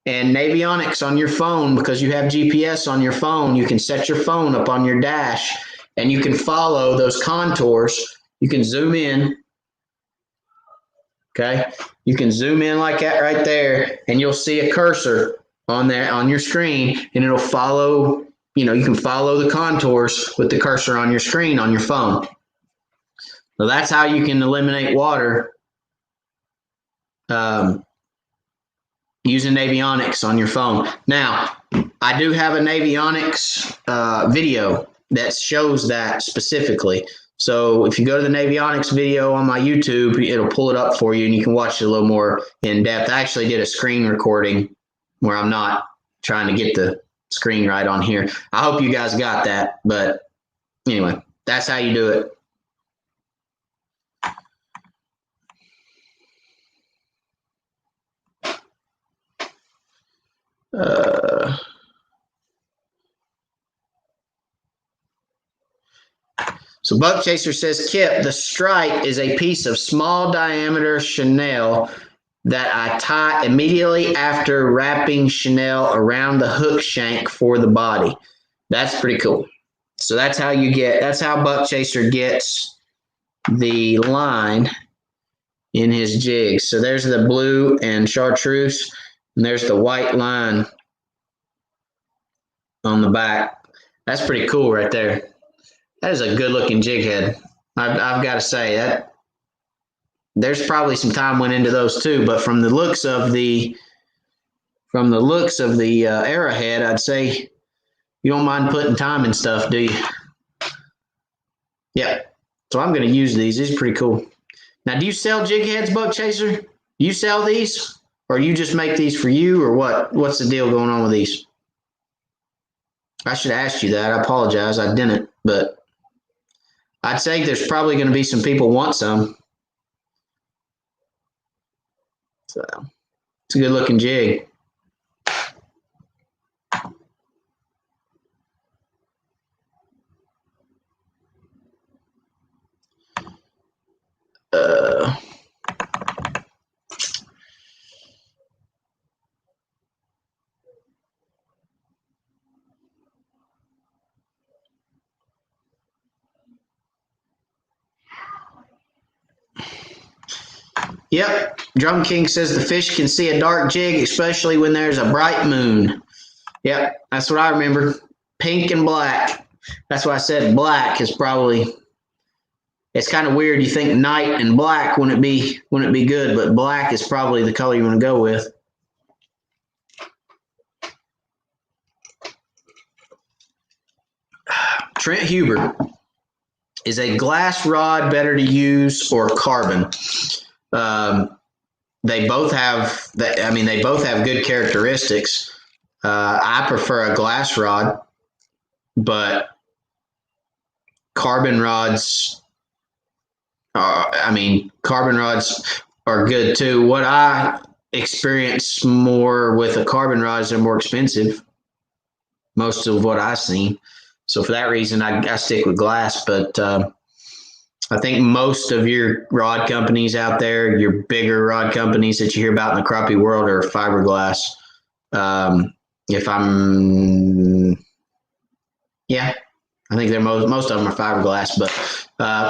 and Navionics on your phone, because you have GPS on your phone, you can set your phone up on your dash and you can follow those contours. You can zoom in. Okay. You can zoom in like that right there and you'll see a cursor on there on your screen, and it'll follow, you can follow the contours with the cursor on your screen on your phone. So that's how you can eliminate water using Navionics on your phone. Now, I do have a Navionics video that shows that specifically. So if you go to the Navionics video on my YouTube, it'll pull it up for you and you can watch it a little more in depth. I actually did a screen recording where I'm not trying to get the screen right on here. I hope you guys got that, but anyway, that's how you do it. So Buck Chaser says, Kip, the stripe is a piece of small diameter chenille that I tie immediately after wrapping chenille around the hook shank for the body. That's pretty cool. So that's how Buck Chaser gets the line in his jigs. So there's the blue and chartreuse, and there's the white line on the back. That's pretty cool right there. That is a good looking jig head. I've got to say that there's probably some time went into those too, but from the looks of the arrowhead, I'd say you don't mind putting time and stuff, do you? Yeah. So I'm going to use these. These are pretty cool. Now, do you sell jig heads, Buck Chaser? You sell these, or you just make these for you, or what? What's the deal going on with these? I should have asked you that. I apologize. I didn't, but I'd say there's probably going to be some people want some. So it's a good looking jig. Yep. Drum King says the fish can see a dark jig, especially when there's a bright moon. Yep. That's what I remember. Pink and black. That's why I said black is probably. It's kind of weird. You think night and black wouldn't be good, but black is probably the color you want to go with. Trent Huber, is a glass rod better to use or carbon? They both have good characteristics. I prefer a glass rod, but carbon rods are good too. What I experience more with a carbon rod is they're more expensive. Most of what I've seen. So for that reason, I stick with glass. But I think most of your rod companies out there, your bigger rod companies that you hear about in the crappie world, are fiberglass. I think they're most of them are fiberglass, but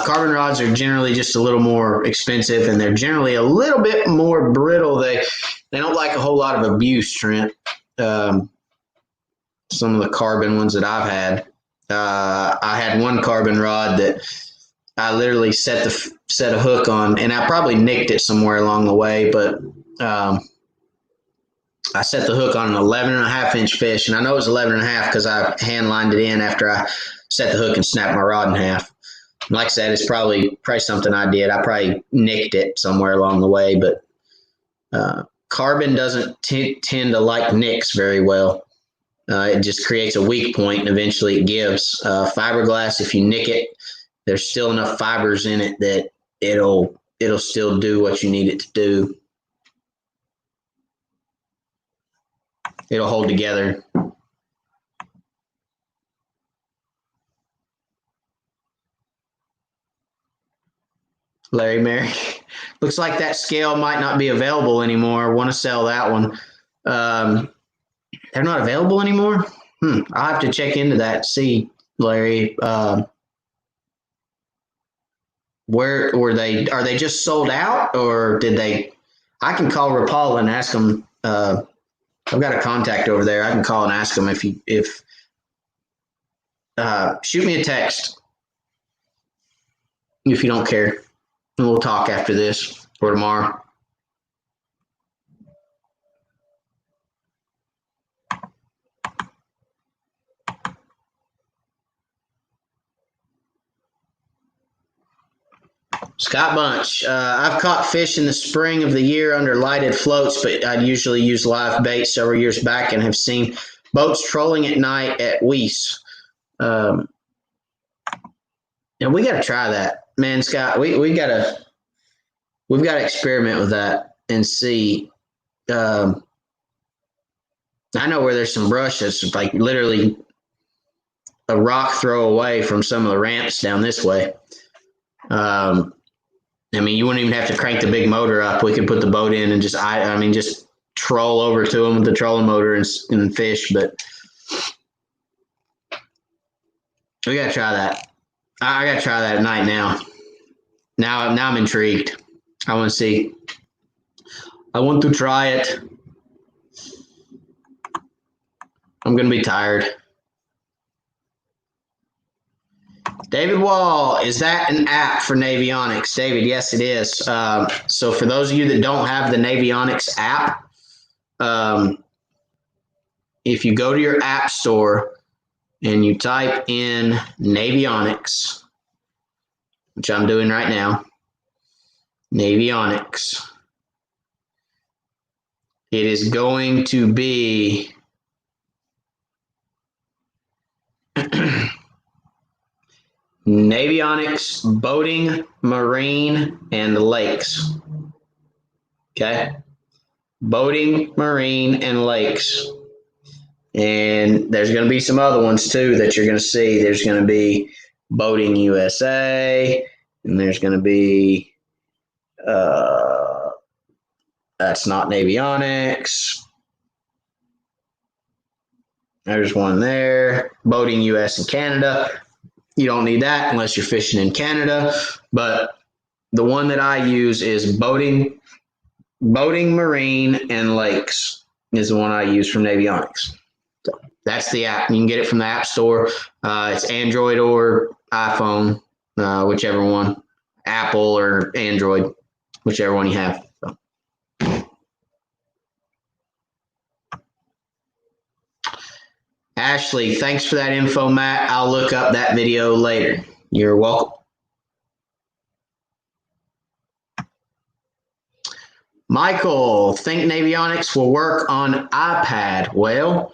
carbon rods are generally just a little more expensive, and they're generally a little bit more brittle. They don't like a whole lot of abuse, Trent. Some of the carbon ones that I've had. I had one carbon rod that I literally set a hook on, and I probably nicked it somewhere along the way, but I set the hook on an 11.5-inch fish, and I know it was 11.5 because I hand lined it in after I set the hook and snapped my rod in half. Like I said, it's probably something I did. I probably nicked it somewhere along the way, but carbon doesn't tend to like nicks very well. It just creates a weak point, and eventually it gives. Fiberglass, if you nick it, there's still enough fibers in it that it'll still do what you need it to do. It'll hold together. Larry Mary, looks like that scale might not be available anymore. Want to sell that one? They're not available anymore. I'll have to check into that. See, Larry, where were they? Are they just sold out, or did they? I can call Rapala and ask them. I've got a contact over there. I can call and ask them if shoot me a text if you don't care, and we'll talk after this or tomorrow. Scott Bunch. I've caught fish in the spring of the year under lighted floats, but I'd usually use live bait several years back and have seen boats trolling at night at Weiss. And we got to try that, man, Scott. We've got to experiment with that and see. I know where there's some brush that's like literally a rock throw away from some of the ramps down this way. I mean, you wouldn't even have to crank the big motor up. We could put the boat in and just troll over to them with the trolling motor and fish. But we got to try that. I got to try that at night now. Now I'm intrigued. I want to see. I want to try it. I'm going to be tired. David Wall, is that an app for Navionics? David, yes, it is. So for those of you that don't have the Navionics app, if you go to your app store and you type in Navionics, which I'm doing right now, Navionics, it is going to be Navionics, boating, marine, and lakes. Okay? Boating, marine, and lakes. And there's going to be some other ones too that you're going to see. There's going to be Boating USA, and there's going to be, that's not Navionics. There's one there. Boating US and Canada. You don't need that unless you're fishing in Canada. But the one that I use is boating, marine, and lakes is the one I use from Navionics. So that's the app. You can get it from the App Store. It's Android or iPhone, whichever one. Apple or Android, whichever one you have. So. Ashley, thanks for that info, Matt. I'll look up that video later. You're welcome. Michael, think Navionics will work on iPad? Well,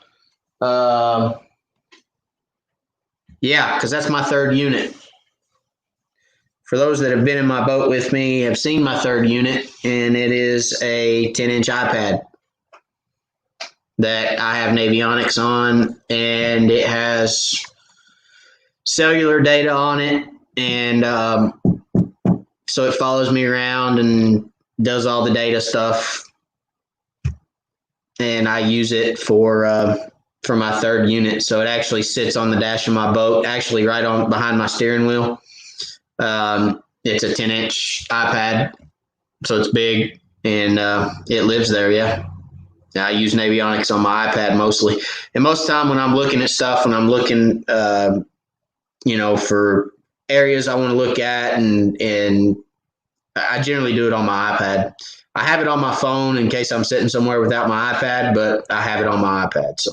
yeah, because that's my third unit. For those that have been in my boat with me, have seen my third unit, and it is a 10-inch iPad that I have Navionics on, and it has cellular data on it, and so it follows me around and does all the data stuff, and I use it for my third unit. So it actually sits on the dash of my boat, actually right on behind my steering wheel. It's a 10-inch iPad, so it's big, and it lives there. Yeah. I use Navionics on my iPad mostly. And most of the time when I'm looking at stuff, when I'm looking, for areas I want to look at, and I generally do it on my iPad. I have it on my phone in case I'm sitting somewhere without my iPad, but I have it on my iPad. So.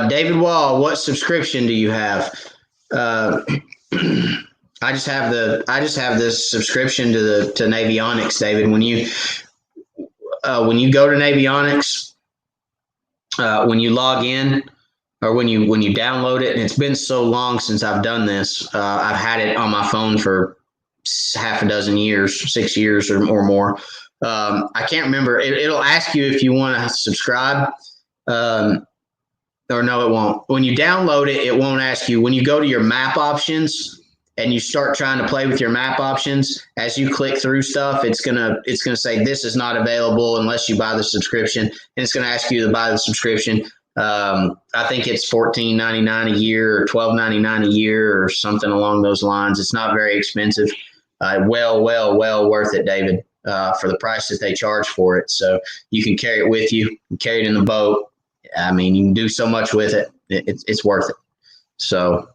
David Wall, what subscription do you have? I just have this subscription to Navionics, David. When you go to Navionics, when you log in or when you download it, and it's been so long since I've done this, I've had it on my phone for half a dozen years, 6 years or more. I can't remember. It'll ask you if you want to subscribe. Or no, it won't. When you download it, it won't ask you. When you go to your map options and you start trying to play with your map options, as you click through stuff, it's gonna say this is not available unless you buy the subscription, and it's gonna ask you to buy the subscription. I think it's $14.99 a year or $12.99 a year or something along those lines. It's not very expensive. Well worth it, David, for the price that they charge for it. So you can carry it with you, carry it in the boat. I mean, you can do so much with it. It's worth it. So,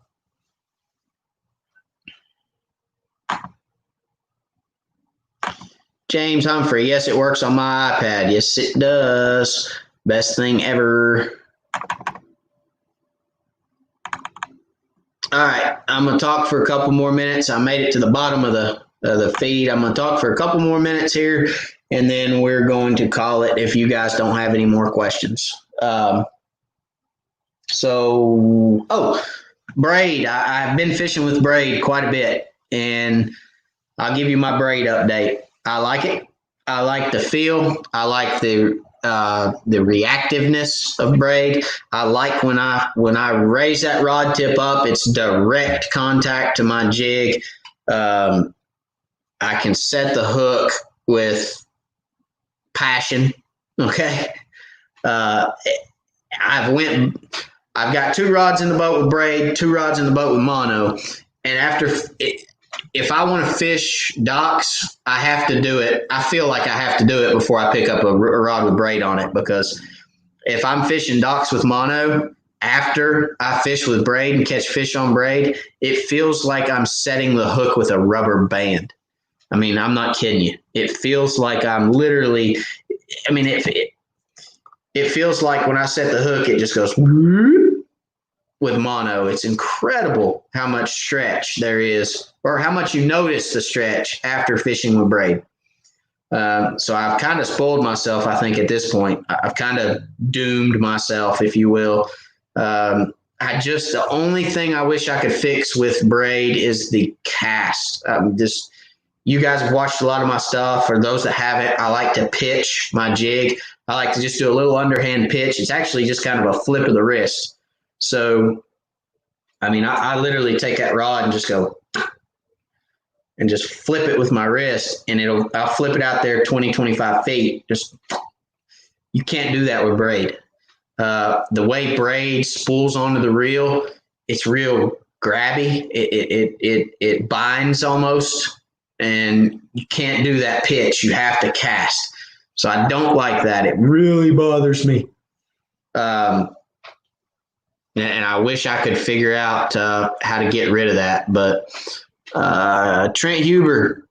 James Humphrey. Yes, it works on my iPad. Yes, it does. Best thing ever. All right, I'm gonna talk for a couple more minutes. I made it to the bottom of the feed. I'm gonna talk for a couple more minutes here, and then we're going to call it if you guys don't have any more questions. Braid. I've been fishing with Braid quite a bit, and I'll give you my Braid update. I like it. I like the feel. I like the reactiveness of Braid. I like when I raise that rod tip up, it's direct contact to my jig. I can set the hook with passion. Okay. I've got 2 rods in the boat with Braid, 2 rods in the boat with mono, and if I want to fish docks, I have to do it. I feel like I have to do it before I pick up a rod with Braid on it, because if I'm fishing docks with mono after I fish with Braid and catch fish on Braid, it feels like I'm setting the hook with a rubber band. I mean, I'm not kidding you. It feels like I'm literally, I mean, it feels like when I set the hook, it just goes with mono. It's incredible how much stretch there is, or how much you notice the stretch after fishing with Braid. So I've kind of spoiled myself, I think, at this point. I've kind of doomed myself, if you will. The only thing I wish I could fix with Braid is the cast. You guys have watched a lot of my stuff. For those that haven't, I like to pitch my jig. I like to just do a little underhand pitch. It's actually just kind of a flip of the wrist. So, I mean, I literally take that rod and just go and just flip it with my wrist, and I'll flip it out there 20, 25 feet. You can't do that with Braid. The way Braid spools onto the reel, it's real grabby. It binds almost, and you can't do that pitch. You have to cast. So I don't like that. It really bothers me. And I wish I could figure out how to get rid of that. But Trent Huber,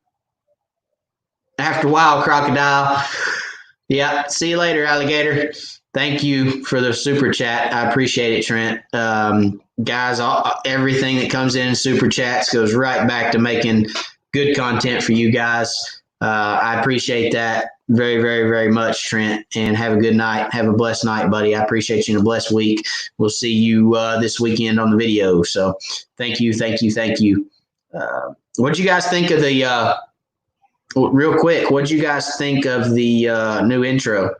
after a while, crocodile. Yeah, see you later, alligator. Thank you for the super chat. I appreciate it, Trent. Guys, everything that comes in super chats goes right back to making good content for you guys. I appreciate that very, very, very much, Trent. And have a good night. Have a blessed night, buddy. I appreciate you in a blessed week. We'll see you this weekend on the video. So thank you, thank you, thank you. What'd you guys think of the real quick, what'd you guys think of the new intro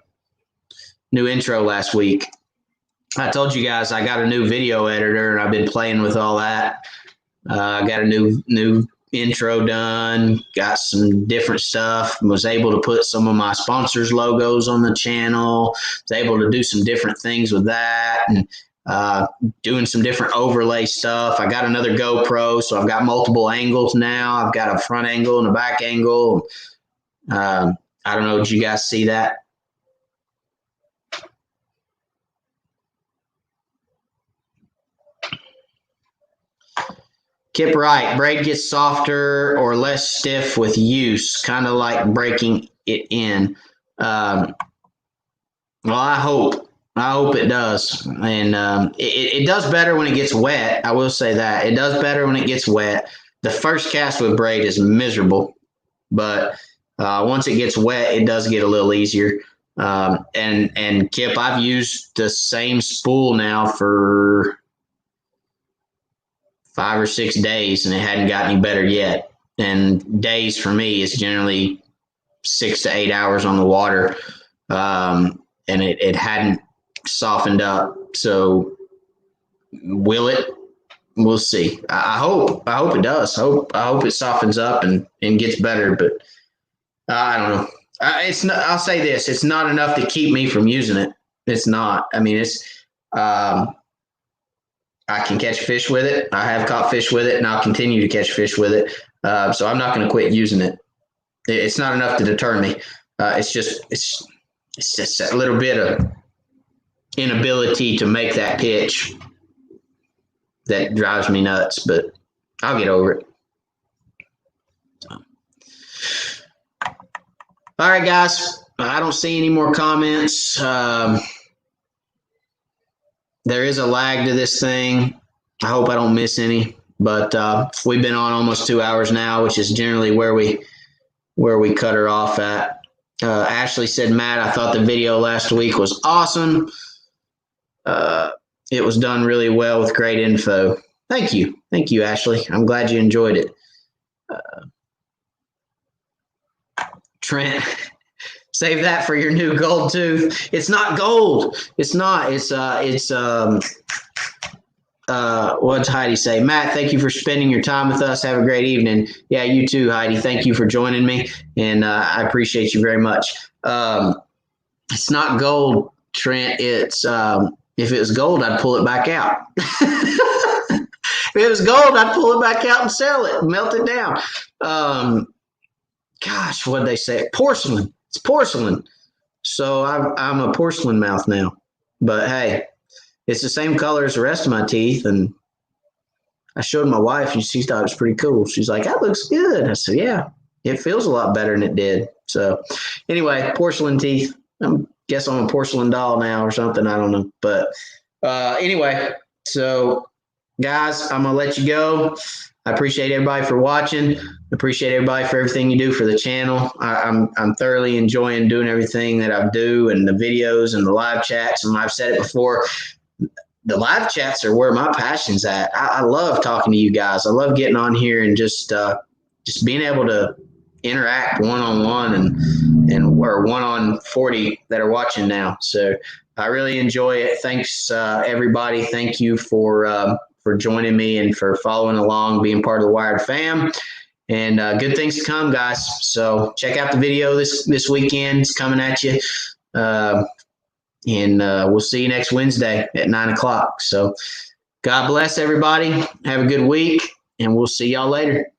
last week? I told you guys I got a new video editor, and I've been playing with all that. I got a new intro done, got some different stuff, was able to put some of my sponsors' logos on the channel, was able to do some different things with that, and doing some different overlay stuff. I got another GoPro, so I've got multiple angles now. I've got a front angle and a back angle. I don't know, did you guys see that? Kip Wright, Braid gets softer or less stiff with use, kind of like breaking it in. Well, I hope it does. And it does better when it gets wet. I will say that. It does better when it gets wet. The first cast with Braid is miserable, but once it gets wet, it does get a little easier. And Kip, I've used the same spool now for 5 or 6 days, and it hadn't got any better yet. And days for me is generally 6 to 8 hours on the water, and it hadn't softened up. So will it? We'll see. I hope it does. I hope it softens up and gets better, but I don't know. It's not. I'll say this: it's not enough to keep me from using it. It's not. I mean, it's. I can catch fish with it. I have caught fish with it, and I'll continue to catch fish with it. So I'm not going to quit using it. It's not enough to deter me. It's just a little bit of inability to make that pitch that drives me nuts, but I'll get over it. All right, guys. I don't see any more comments. There is a lag to this thing. I hope I don't miss any. But we've been on almost 2 hours now, which is generally where we cut her off at. Ashley said, Matt, I thought the video last week was awesome. It was done really well with great info. Thank you. Thank you, Ashley. I'm glad you enjoyed it. Trent, save that for your new gold tooth. It's not gold. It's not. What's Heidi say? Matt, thank you for spending your time with us. Have a great evening. Yeah, you too, Heidi. Thank you for joining me, and I appreciate you very much. It's not gold, Trent. It's if it was gold, I'd pull it back out. If it was gold, I'd pull it back out and sell it, melt it down. Gosh, what did they say? Porcelain. It's porcelain. So I'm a porcelain mouth now. But hey, it's the same color as the rest of my teeth. And I showed my wife, and she thought it was pretty cool. She's like, that looks good. I said, yeah, it feels a lot better than it did. So anyway, porcelain teeth. I guess I'm a porcelain doll now or something. I don't know. But anyway, so guys, I'm going to let you go. I appreciate everybody for watching. Appreciate everybody for everything you do for the channel. I'm thoroughly enjoying doing everything that I do, and the videos and the live chats. And I've said it before, the live chats are where my passion's at. I love talking to you guys. I love getting on here and just being able to interact one-on-one and we're 1 on 40 that are watching now. So I really enjoy it. Thanks, everybody. Thank you for joining me and for following along, being part of the Wired fam. And good things to come, guys. So check out the video this weekend. It's coming at you. And we'll see you next Wednesday at 9 o'clock. So God bless everybody. Have a good week, and we'll see y'all later.